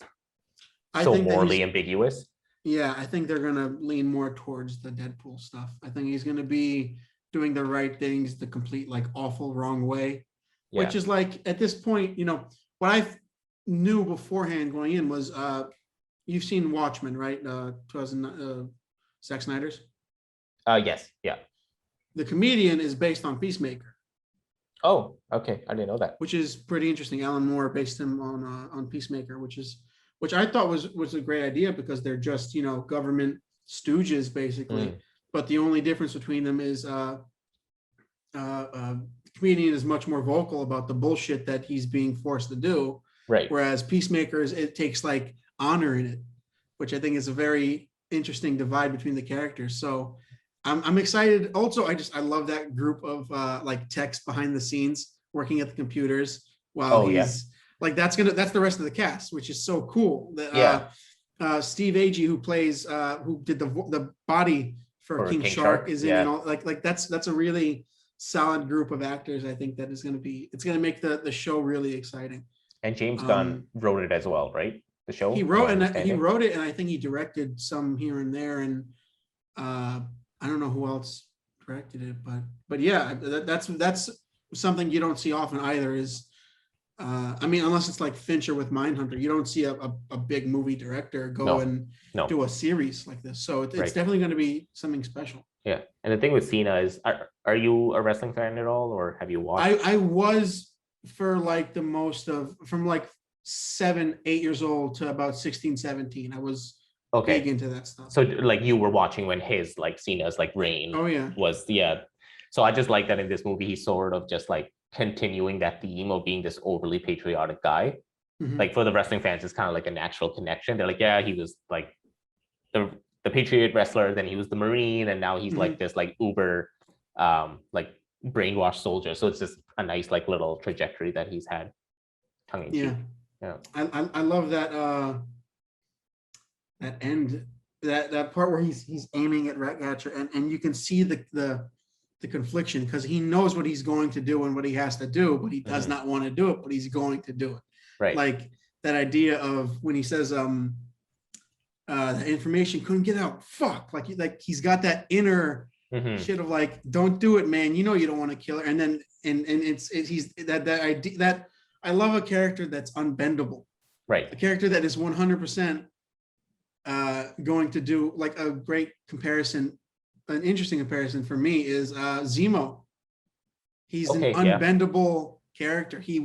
so morally ambiguous. Yeah, I think they're gonna lean more towards the Deadpool stuff. I think he's gonna be doing the right things the complete like awful wrong way, which is like at this point, what I knew beforehand going in was you've seen Watchmen, right? 2000 Zack Snyder's. Yes, yeah. The comedian is based on Peacemaker. Oh, okay. I didn't know that. Which is pretty interesting. Alan Moore based him on Peacemaker, which I thought was a great idea, because they're just government stooges basically. But the only difference between them is the comedian is much more vocal about the bullshit that he's being forced to do. Right. Whereas Peacemaker it takes like honor in it, which I think is a very interesting divide between the characters. So I'm excited. Also, I love that group of like techs behind the scenes working at the computers while like that's the rest of the cast, which is so cool. Steve Agee, who did the body for King Shark is in, and all like that's a really solid group of actors. I think that is going to make the show really exciting. And James Gunn wrote it as well, right? The show he wrote it, and I think he directed some here and there, and I don't know who else directed it, but yeah, that's something you don't see often either. Is I mean, unless it's like Fincher with Mindhunter, you don't see a big movie director go No, and no, do a series like this. So it's right. definitely going to be something special. Yeah. And the thing with Cena is, are you a wrestling fan at all, or have you watched? I was for like the most of from like 7, 8 years old to about 16, 17. I was big Okay. into that stuff. So like you were watching when his like Cena's like reign Oh yeah. was, yeah. So I just like that in this movie, he's sort of just like continuing that theme of being this overly patriotic guy. Mm-hmm. Like for the wrestling fans, it's kind of like a natural connection. They're like, yeah, he was like the Patriot wrestler, then he was the Marine, and now he's Mm-hmm. like this like uber like brainwashed soldier. So it's just a nice like little trajectory that he's had, tongue in Yeah. cheek. Yeah. I love that that end that part where he's aiming at Ratcatcher and you can see the confliction because he knows what he's going to do and what he has to do, but he does not want to do it, but he's going to do it. Right. Like that idea of when he says the information couldn't get out. Fuck. Like he's got that inner shit of like, don't do it, man. You know you don't want to kill her. And then and he's that idea that I love a character that's unbendable. Right. A character that is 100% going to do like a great comparison. An interesting comparison for me is Zemo. He's an unbendable character. He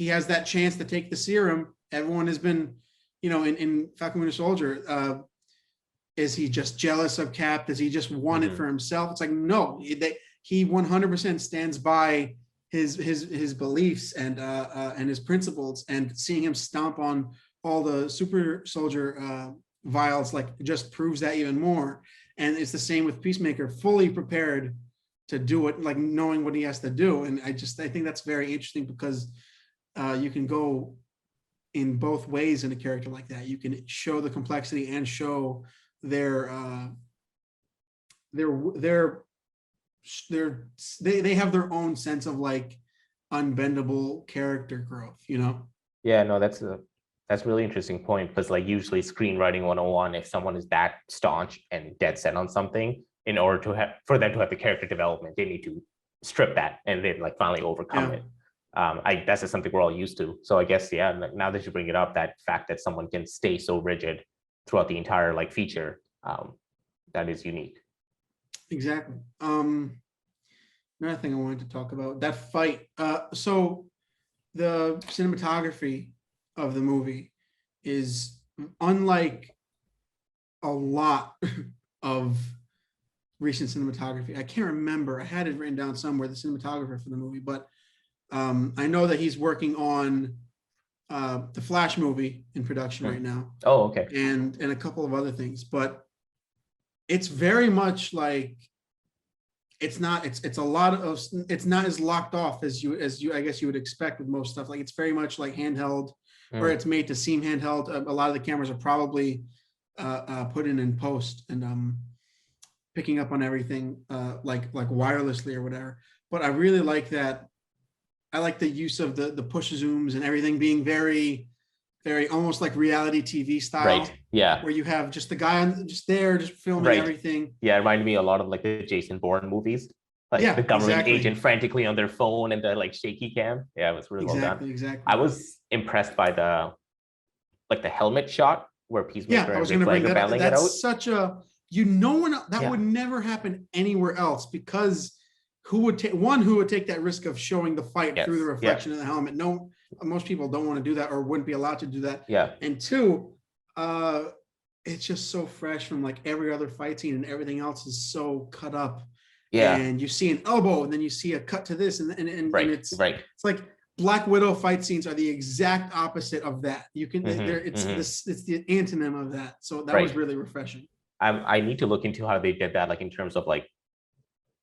has that chance to take the serum. Everyone has been, in Falcon Winter Soldier. Is he just jealous of Cap? Does he just want it for himself? It's like no. He 100% stands by his beliefs and his principles. And seeing him stomp on all the super soldier vials like just proves that even more. And it's the same with Peacemaker, fully prepared to do it, like knowing what he has to do. And I think that's very interesting because you can go in both ways in a character like that. You can show the complexity and show they have their own sense of like unbendable character growth, Yeah, no, that's a really interesting point because like usually screenwriting 101, if someone is that staunch and dead set on something, in order to have for them to have the character development, they need to strip that and then like finally overcome it. That's just something we're all used to. So I guess, yeah, now that you bring it up, that fact that someone can stay so rigid throughout the entire like feature, that is unique. Exactly. Another thing I wanted to talk about, that fight. So the cinematography of the movie is unlike a lot of recent cinematography. I can't remember. I had it written down somewhere, the cinematographer for the movie, but I know that he's working on the Flash movie in production right now. Oh, okay. And a couple of other things, but it's very much like it's not as locked off as you I guess you would expect with most stuff. Like it's very much like handheld, or it's made to seem handheld. A lot of the cameras are probably put in post and picking up on everything like wirelessly or whatever. But I really like that. I like the use of the push zooms and everything being very, very almost like reality TV style. Right. Yeah. Where you have just the guy just filming everything. Yeah, it reminded me a lot of like the Jason Bourne movies. Like the government agent frantically on their phone and the like shaky cam. Yeah, it was really well done. Exactly. I was impressed by the helmet shot where Peacemaker I was and going to bring that up. That's out. such a would never happen anywhere else because who would take that risk of showing the fight through the reflection of the helmet? No, most people don't want to do that or wouldn't be allowed to do that. Yeah. And two, it's just so fresh from like every other fight scene and everything else is so cut up. Yeah. And you see an elbow and then you see a cut to this and it's it's like Black Widow fight scenes are the exact opposite of that. You can it's the antonym of that. So that was really refreshing. I need to look into how they did that, like in terms of like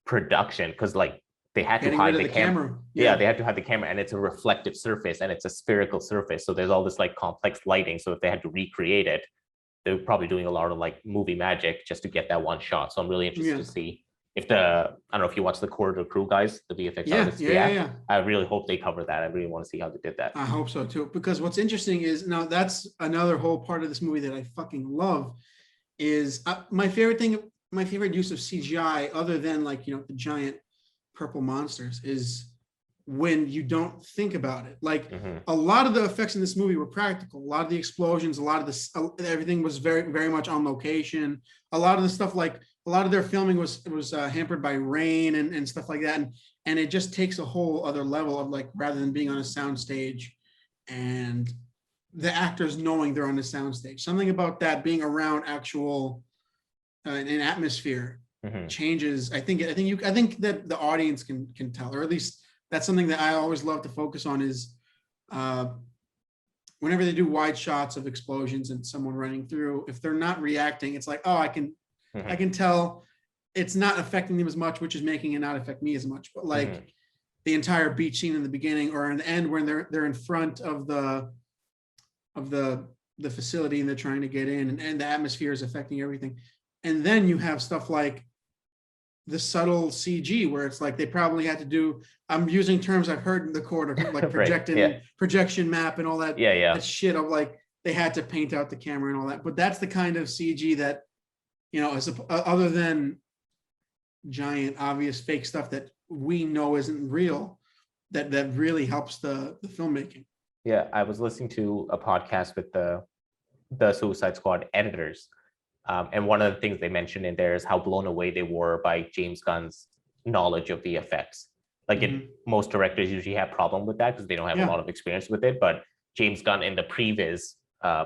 production, because like they had to hide the camera. Yeah, they had to hide the camera, and it's a reflective surface and it's a spherical surface. So there's all this like complex lighting. So if they had to recreate it, they're probably doing a lot of like movie magic just to get that one shot. So I'm really interested to see if I don't know if you watch the Corridor Crew guys, the VFX artists. Yeah. I really hope they cover that. I really want to see how they did that. I hope so too, because what's interesting is now that's another whole part of this movie that I fucking love is my favorite use of CGI other than like, the giant purple monsters is when you don't think about it. Like Mm-hmm. a lot of the effects in this movie were practical. A lot of the explosions, a lot of this, everything was very, very much on location. A lot of the stuff, like a lot of their filming was hampered by rain and stuff like that. And it just takes a whole other level of like, rather than being on a soundstage and the actors knowing they're on the soundstage, something about that being around actual an atmosphere Mm-hmm. changes. I think that the audience can tell, or at least that's something that I always love to focus on is whenever they do wide shots of explosions and someone running through, if they're not reacting, it's like, oh, I can tell it's not affecting them as much, which is making it not affect me as much. But like the entire beach scene in the beginning or in the end when they're in front of the facility and they're trying to get in and the atmosphere is affecting everything. And then you have stuff like the subtle CG where it's like they probably had to do, I'm using terms I've heard in the court of like projection map and all that, that shit of like they had to paint out the camera and all that. But that's the kind of CG that, you know, other than giant obvious fake stuff that we know isn't real, that really helps the filmmaking. Yeah, I was listening to a podcast with the Suicide Squad editors. And one of the things they mentioned in there is how blown away they were by James Gunn's knowledge of VFX. Like most directors usually have problem with that because they don't have a lot of experience with it. But James Gunn in the previs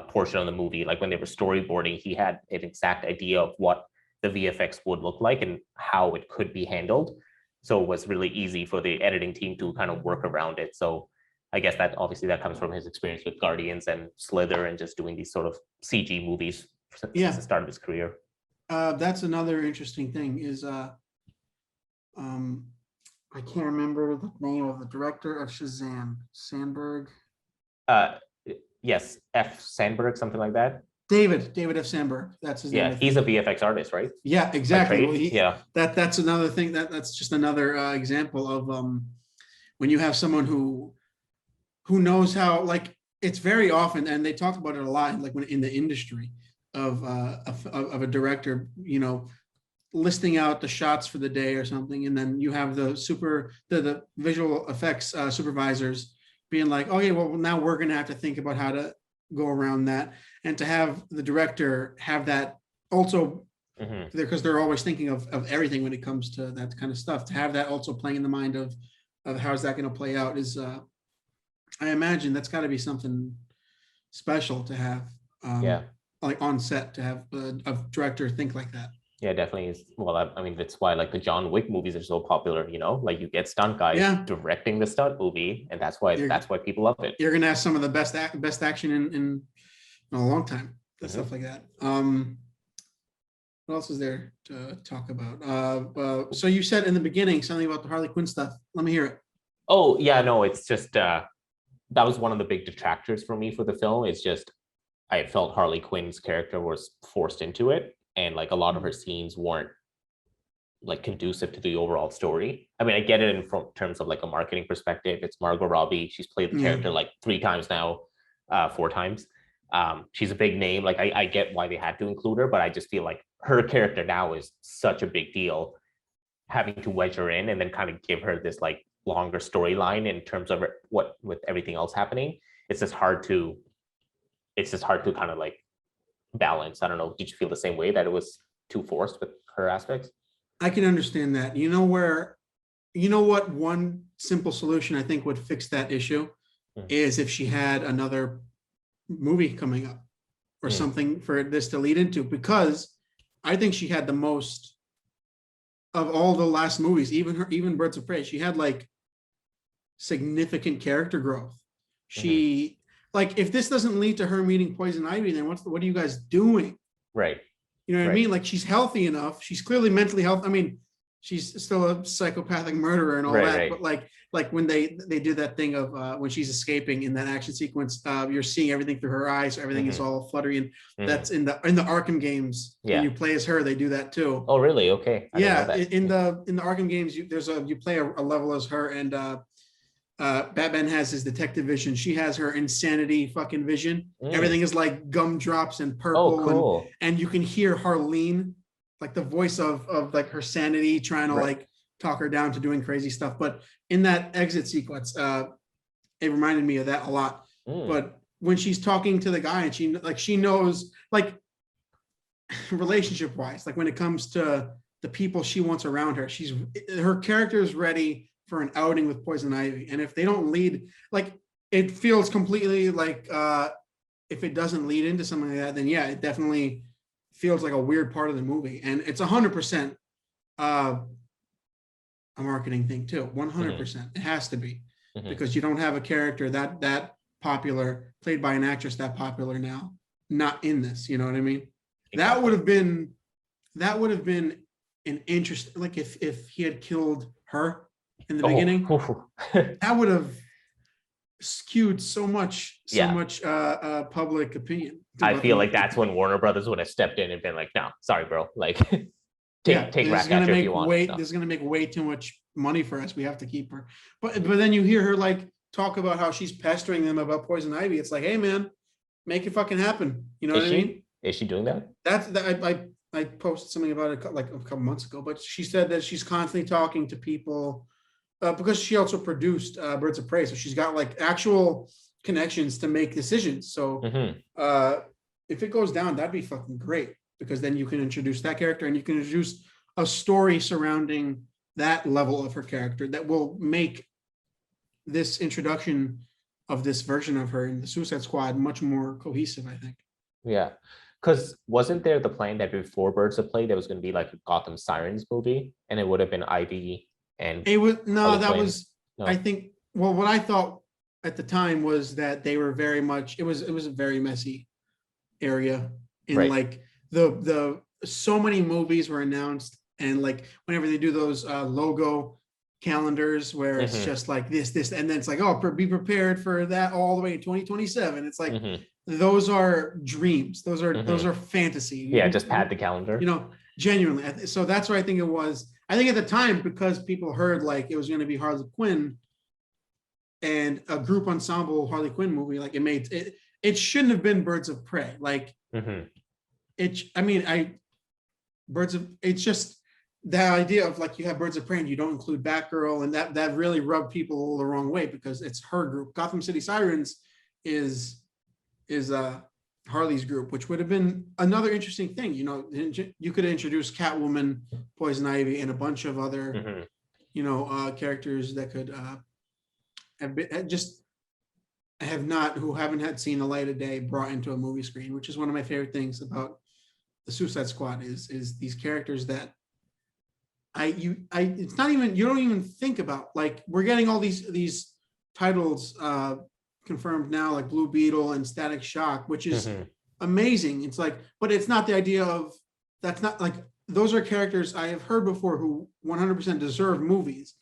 portion of the movie, like when they were storyboarding, he had an exact idea of what the VFX would look like and how it could be handled. So it was really easy for the editing team to kind of work around it. So I guess that obviously that comes from his experience with Guardians and Slither and just doing these sort of CG movies since the start of his career. That's another interesting thing is I can't remember the name of the director of Shazam. Sandberg. Yes, F. Sandberg, something like that. David F. Sandberg. That's his name. Yeah, he's a VFX artist, right? Yeah, exactly. Well, that's another thing. That's just another example of when you have someone who knows how, like, it's very often, and they talk about it a lot, like when in the industry of a director, you know, listing out the shots for the day or something, and then you have the visual effects supervisors being like, oh yeah, well now we're gonna have to think about how to go around that, and to have the director have that also because they're always thinking of everything when it comes to that kind of stuff, to have that also playing in the mind of how's that going to play out is I imagine that's got to be something special to have like on set, to have a director think like that. Yeah, definitely is. Well, I mean, that's why like the John Wick movies are so popular, you know, like you get stunt guys directing the stunt movie, and that's why people love it. You're gonna have some of the best action in a long time, stuff like that. What else is there to talk about? So you said in the beginning something about the Harley Quinn stuff. Let me hear it. Oh yeah, no, it's just that was one of the big detractors for me for the film. It's just I felt Harley Quinn's character was forced into it, and like a lot of her scenes weren't like conducive to the overall story. I mean, I get it in terms of like a marketing perspective. It's Margot Robbie. She's played the character like 3 times now, 4 times. She's a big name. Like I get why they had to include her, but I just feel like her character now is such a big deal. Having to wedge her in and then kind of give her this like longer storyline in terms of what with everything else happening, it's just hard to kind of like balance. I don't know. Did you feel the same way, that it was too forced with her aspects? I can understand that. You know what one simple solution I think would fix that issue is if she had another movie coming up or something for this to lead into, because I think she had the most of all the last movies, even Birds of Prey. She had like significant character growth. She like, if this doesn't lead to her meeting Poison Ivy, then what are you guys doing? Right. You know what I mean? Like, she's healthy enough. She's clearly mentally healthy. I mean, she's still a psychopathic murderer and all that. But like when they do that thing of when she's escaping in that action sequence, you're seeing everything through her eyes. So everything is all fluttery, and that's in the Arkham games. Yeah. When you play as her, they do that too. Oh, really? Okay. In the Arkham games, you play a level as her, and Batman has his detective vision. She has her insanity fucking vision. Everything is like gumdrops and purple. Oh, cool. And you can hear Harleen, like the voice of like her sanity trying to like talk her down to doing crazy stuff. But in that exit sequence, it reminded me of that a lot. But when she's talking to the guy and she knows, like, relationship wise, like when it comes to the people she wants around her, her character is ready for an outing with Poison Ivy. And if they don't lead, like, it feels completely like if it doesn't lead into something like that, then yeah, it definitely feels like a weird part of the movie. And it's 100% a marketing thing too. 100%. It has to be, because you don't have a character that popular, played by an actress that popular now, not in this. You know what I mean? Exactly. That would have been an interest. Like if he had killed her in the beginning, that would have skewed so much public opinion. I feel like that's when Warner Brothers would have stepped in and been like, no, sorry, bro. Like, take Ratcatcher if you want. This is going to make way too much money for us. We have to keep her. But then you hear her like talk about how she's pestering them about Poison Ivy. It's like, hey man, make it fucking happen. You know what I mean? Is she doing that? I posted something about it like a couple months ago, but she said that she's constantly talking to people because she also produced Birds of Prey. So she's got like actual connections to make decisions. So if it goes down, that'd be fucking great, because then you can introduce that character and you can introduce a story surrounding that level of her character that will make this introduction of this version of her in the Suicide Squad much more cohesive, I think. Yeah. Because wasn't there the plan that before Birds of Prey there was going to be like a Gotham Sirens movie, and it would have been Ivy and it was I think, well, what I thought at the time was that they were very much, it was a very messy area in like the so many movies were announced, and like whenever they do those logo calendars where it's just like this, and then it's like, oh, be prepared for that all the way to 2027. It's like those are dreams. Those are fantasy. Yeah, just pad the calendar. You know, genuinely. So that's what I think it was. I think at the time, because people heard like it was going to be Harley Quinn and a group ensemble Harley Quinn movie, like it shouldn't have been Birds of Prey. Like it's just that idea of like you have Birds of Prey and you don't include Batgirl, and that really rubbed people the wrong way because it's her group. Gotham City Sirens is Harley's group, which would have been another interesting thing. You know, you could have introduced Catwoman, Poison Ivy, and a bunch of other characters that could who haven't had seen the light of day brought into a movie screen, which is one of my favorite things about the Suicide Squad is these characters that it's not even, you don't even think about. Like, we're getting all these titles confirmed now, like Blue Beetle and Static Shock, which is amazing. It's like, but it's not the idea of, that's not like, those are characters I have heard before who 100% deserve movies.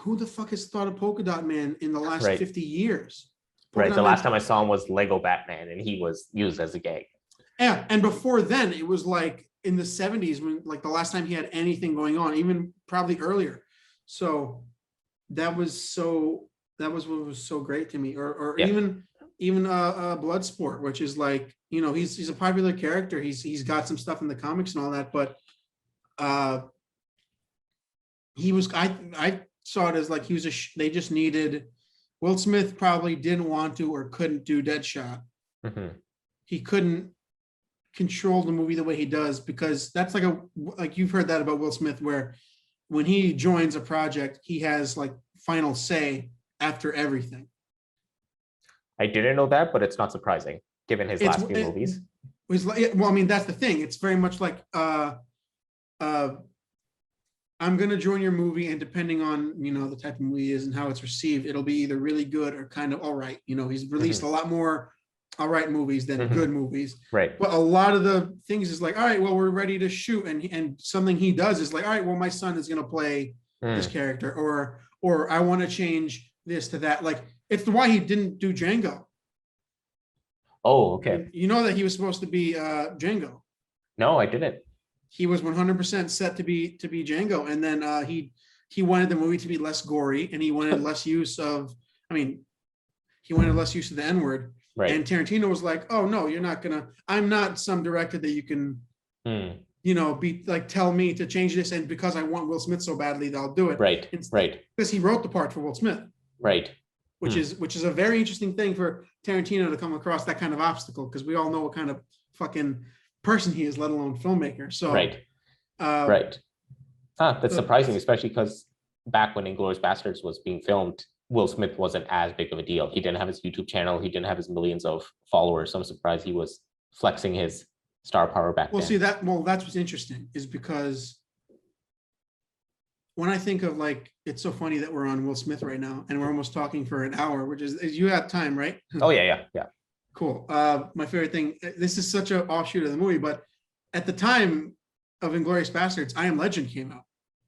Who the fuck has thought of Polka Dot Man in the last 50 years? The last time I saw him was Lego Batman, and he was used as a gag. Yeah, and before then, it was like in the 70s when, like, the last time he had anything going on, even probably earlier. So that was what was so great to me. Or even Bloodsport, which is like, you know, he's a popular character. He's got some stuff in the comics and all that, but he was, I saw it as like he was they just needed, Will Smith probably didn't want to or couldn't do Deadshot. He couldn't control the movie the way he does, because that's like you've heard that about Will Smith, where when he joins a project, he has like final say after everything. I didn't know that, but it's not surprising given his last few movies. Well, I mean, that's the thing. It's very much like I'm going to join your movie, and depending on, you know, the type of movie it is and how it's received, it'll be either really good or kind of all right. You know, he's released a lot more all right movies than good movies. Right. But a lot of the things is like, all right, well, we're ready to shoot. And something he does is like, all right, well, my son is going to play this character, or I want to change this to that. Like, it's why he didn't do Django. Oh, okay. You know that he was supposed to be Django. No, I didn't. He was 100% set to be Django, and then he wanted the movie to be less gory, and he wanted less use of, he wanted less use of the N-word. Right. And Tarantino was like, "Oh no, you're not gonna. I'm not some director that you can be like, tell me to change this, and because I want Will Smith so badly, I'll do it. Right. Because he wrote the part for Will Smith. Right. Which is a very interesting thing for Tarantino to come across that kind of obstacle, because we all know what kind of fucking person he is, let alone filmmaker. So right. That's surprising, especially because back when Inglourious Basterds was being filmed, Will Smith wasn't as big of a deal. He didn't have his YouTube channel. He didn't have his millions of followers. So I'm surprised he was flexing his star power back then. That's what's interesting, is because when I think of, like, it's so funny that we're on Will Smith right now and we're almost talking for an hour, which is you have time, right? Oh yeah. Cool. My favorite thing, this is such an offshoot of the movie, but at the time of Inglourious Basterds, I Am Legend came out.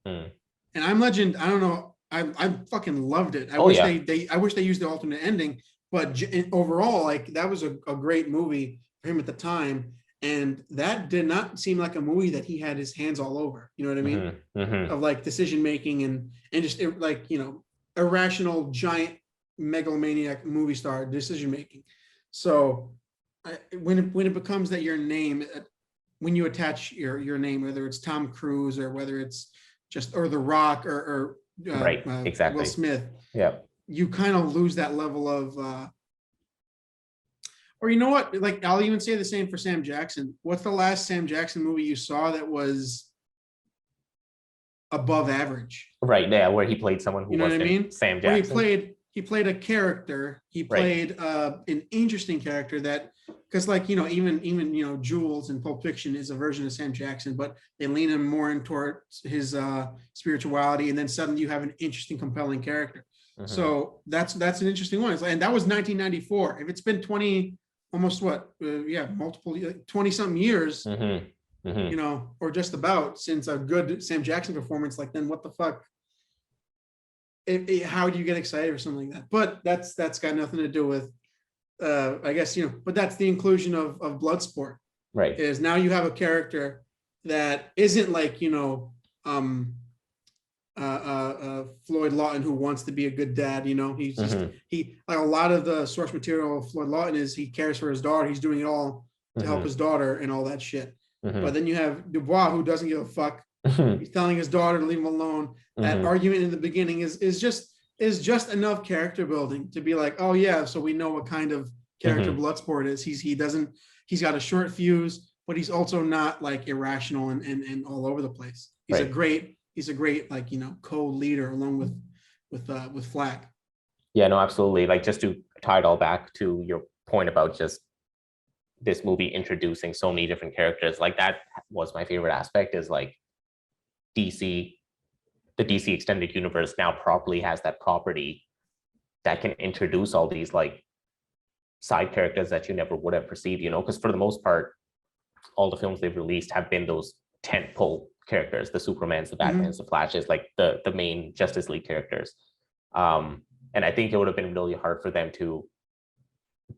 And I'm Legend, I don't know, I fucking loved it. I wish they used the alternate ending, but overall, like, that was a great movie for him at the time. And that did not seem like a movie that he had his hands all over. You know what I mean? Of like decision making and just like, irrational, giant, megalomaniac movie star decision making. So when it becomes that your name, when you attach your name, whether it's Tom Cruise or whether it's or The Rock or exactly. Will Smith, you kind of lose that level of. Or you know what? Like, I'll even say the same for Sam Jackson. What's the last Sam Jackson movie you saw that was above average? Right, yeah, where he played someone who wasn't Sam Jackson. Where he played a character. He played an interesting character that, because like, even Jules in Pulp Fiction is a version of Sam Jackson, but they lean him more in towards his spirituality, and then suddenly you have an interesting, compelling character. So that's an interesting one. And that was 1994. If it's been 20 something years, or just about, since a good Sam Jackson performance, like, then what the fuck? How do you get excited for something like that? But that's got nothing to do with, I guess, but that's the inclusion of Bloodsport. Right. Is now you have a character that isn't like, Floyd Lawton, who wants to be a good dad. He's just like a lot of the source material of Floyd Lawton is he cares for his daughter. He's doing it all to help his daughter and all that shit. But then you have Dubois, who doesn't give a fuck. He's telling his daughter to leave him alone. That argument in the beginning is just enough character building to be like, oh yeah, so we know what kind of character Bloodsport is. He's got a short fuse, but he's also not like irrational and all over the place. He's a great like, co-leader along with Flack. Yeah, no, absolutely. Like, just to tie it all back to your point about just this movie introducing so many different characters, like, that was my favorite aspect, is like the DC extended universe now properly has that property that can introduce all these like side characters that you never would have perceived, because for the most part, all the films they've released have been those tentpole characters, the Supermans, the Batmans, the Flashes, like the main Justice League characters. And I think it would have been really hard for them to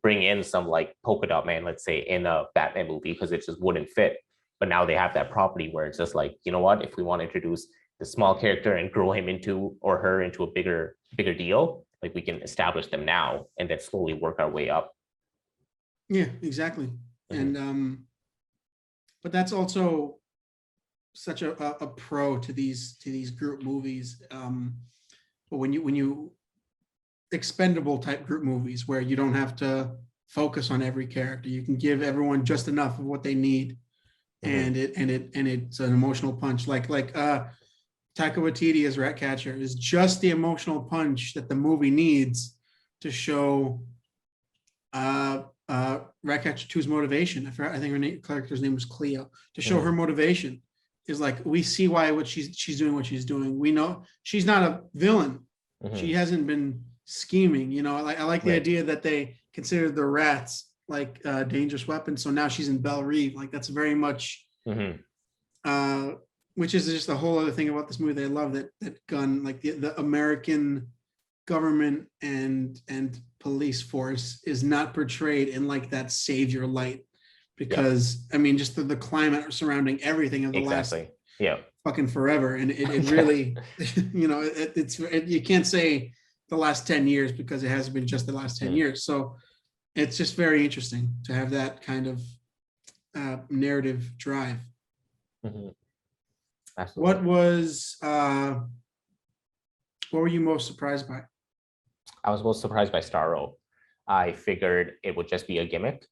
bring in some like Polka Dot Man, let's say, in a Batman movie, because it just wouldn't fit. But now they have that property where it's just like, you know what, if we want to introduce the small character and grow him into, or her into, a bigger deal, like, we can establish them now and then slowly work our way up. Yeah, exactly. And but that's also such a pro to these group movies. But when you expendable type group movies where you don't have to focus on every character, you can give everyone just enough of what they need, and it's an emotional punch. Like Taika Waititi as Ratcatcher is just the emotional punch that the movie needs to show Ratcatcher 2's motivation. I think her character's name was Cleo. To show her motivation is like, we see what she's doing what she's doing. We know she's not a villain. She hasn't been scheming. I like the idea that they considered the rats like dangerous weapons. So now she's in Belle Reve. Like, that's very much, which is just a whole other thing about this movie that I love, that gun, like the American government and police force is not portrayed in like that savior light, because I mean, just the climate surrounding everything of the last fucking forever, and it really you can't say the last 10 years, because it hasn't been just the last 10 years. So it's just very interesting to have that kind of narrative drive. Mm-hmm. What Absolutely. was what were you most surprised by? I was most surprised by Starro. I figured it would just be a gimmick,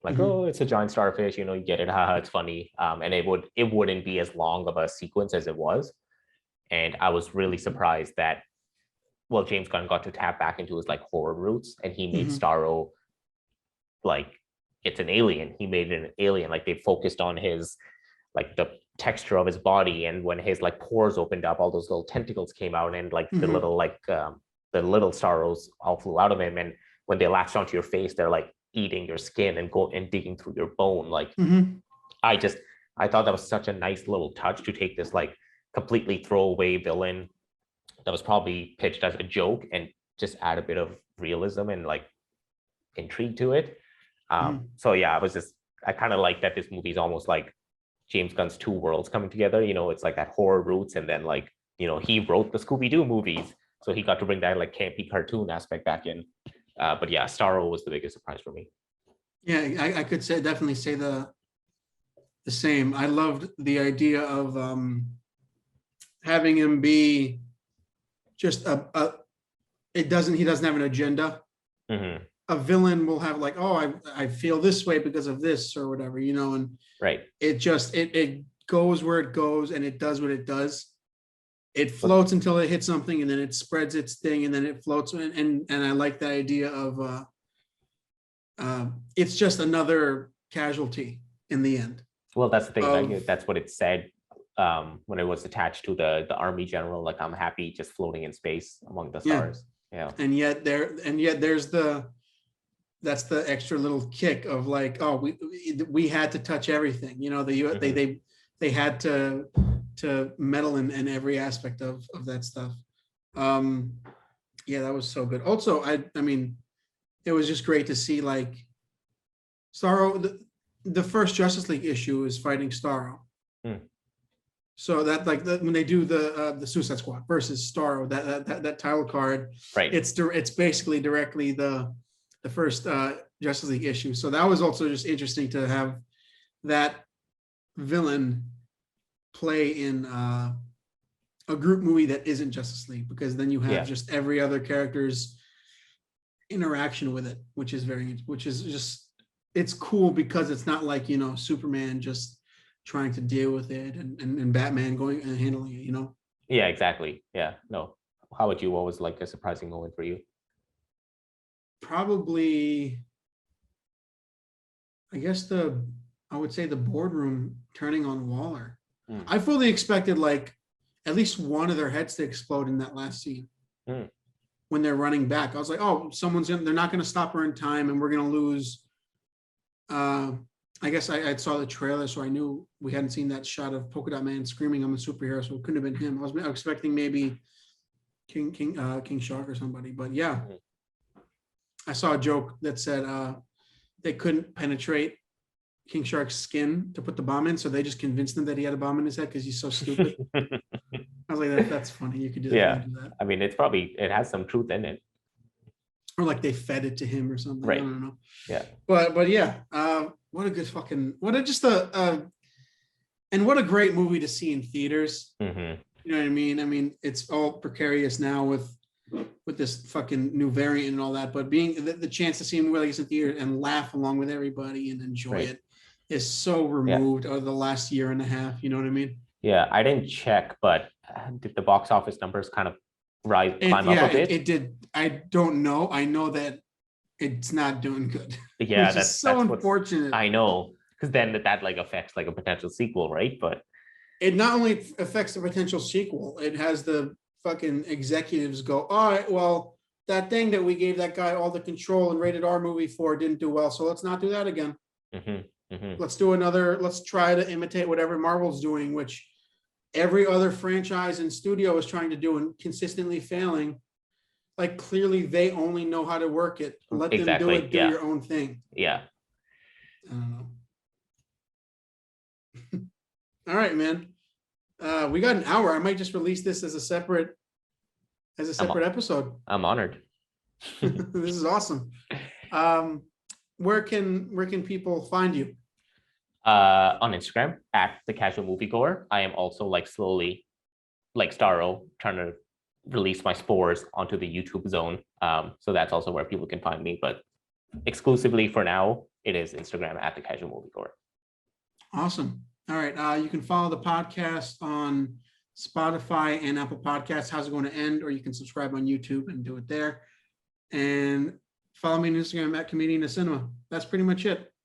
like, Mm-hmm. oh, it's a giant starfish, you get it, haha, it's funny. And it wouldn't be as long of a sequence as it was. And I was really surprised that, well, James Gunn got to tap back into his like horror roots, and he made Mm-hmm. Starro like it's an alien. He made it an alien. Like they focused on his like the texture of his body, and when his like pores opened up, all those little tentacles came out, and like Mm-hmm. the little Starros all flew out of him. And when they latched onto your face, they're like eating your skin and go and digging through your bone. Like Mm-hmm. I just I thought that was such a nice little touch to take this like completely throwaway villain that was probably pitched as a joke and just add a bit of realism and like intrigue to it. Mm-hmm. So yeah, I kind of like that this movie is almost like James Gunn's two worlds coming together. It's like that horror roots, and then like he wrote the Scooby Doo movies, so he got to bring that like campy cartoon aspect back in. But yeah, Starro was the biggest surprise for me. Yeah, I could say definitely say the same. I loved the idea of having him be just a it doesn't he doesn't have an agenda. Mm-hmm. A villain will have like, oh, I feel this way because of this or whatever, and Right. it goes where it goes and it does what it does. It But floats until it hits something and then it spreads its thing and then it floats and I like the idea of it's just another casualty in the end well, that's the thing. of Like that's what it said when it was attached to the army general. Like I'm happy just floating in space among the yeah. stars. Yeah. And yet there's that's the extra little kick of like, oh, we had to touch everything, Mm-hmm. they had to meddle in every aspect of that stuff. um yeah, that was so good. Also, I mean, it was just great to see like Starro. The first Justice League issue is fighting Starro. Mm. So that like when they do the Suicide Squad versus Starro, that title card, Right. it's basically directly the first Justice League issue. So that was also just interesting to have that villain play in a group movie that isn't Justice League, because then you have Yeah. just every other character's interaction with it, which is just, it's cool because it's not like Superman just trying to deal with it and Batman going and handling it. Yeah. Exactly. Yeah. No. How about you? What was like a surprising moment for you? Probably, I guess I would say the boardroom turning on Waller. Mm. I fully expected like at least one of their heads to explode in that last scene. Mm. When they're running back, I was like, oh, they're not going to stop her in time and we're going to lose. I guess I saw the trailer, so I knew we hadn't seen that shot of Polka Dot Man screaming, "I'm a superhero," so it couldn't have been him. I was expecting maybe King Shark or somebody, but yeah, Mm. I saw a joke that said they couldn't penetrate King Shark's skin to put the bomb in, so they just convinced him that he had a bomb in his head because he's so stupid. I was like, that's funny. You could definitely Yeah. do that. I mean, it has some truth in it. Or like they fed it to him or something. I Right. don't know. Yeah. But yeah, what a good and what a great movie to see in theaters. Mm-hmm. You know what I mean? I mean, it's all precarious now with this fucking new variant and all that, but being the chance to see a movie like this in theater and laugh along with everybody and enjoy Right. it is so Yeah. removed out of the last year and a half. You know what I mean? Yeah. I didn't check, but did the box office numbers kind of climb up a bit? It did. I don't know. I know that it's not doing good. Yeah, Which is so that's unfortunate. I know, because then that like affects like a potential sequel, right? But it not only affects the potential sequel, it has the fucking executives go, all right, well, that thing that we gave that guy all the control and rated R movie for didn't do well, so let's not do that again. mm-hmm, mm-hmm. Let's try to imitate whatever Marvel's doing, which every other franchise and studio is trying to do and consistently failing. Like clearly they only know how to work it. Let them do it, do your own thing. Yeah. I don't know. All right, man. We got an hour. I might just release this as a separate episode. I'm honored. This is awesome. Where can people find you? On Instagram at the casual moviegoer. I am also like slowly, like Starro, trying to release my spores onto the YouTube zone. So that's also where people can find me. But exclusively for now, it is Instagram at the casual moviegoer. Awesome. All right. You can follow the podcast on Spotify and Apple Podcasts. How's it going to end? Or you can subscribe on YouTube and do it there. And follow me on Instagram at Comedian of Cinema. That's pretty much it.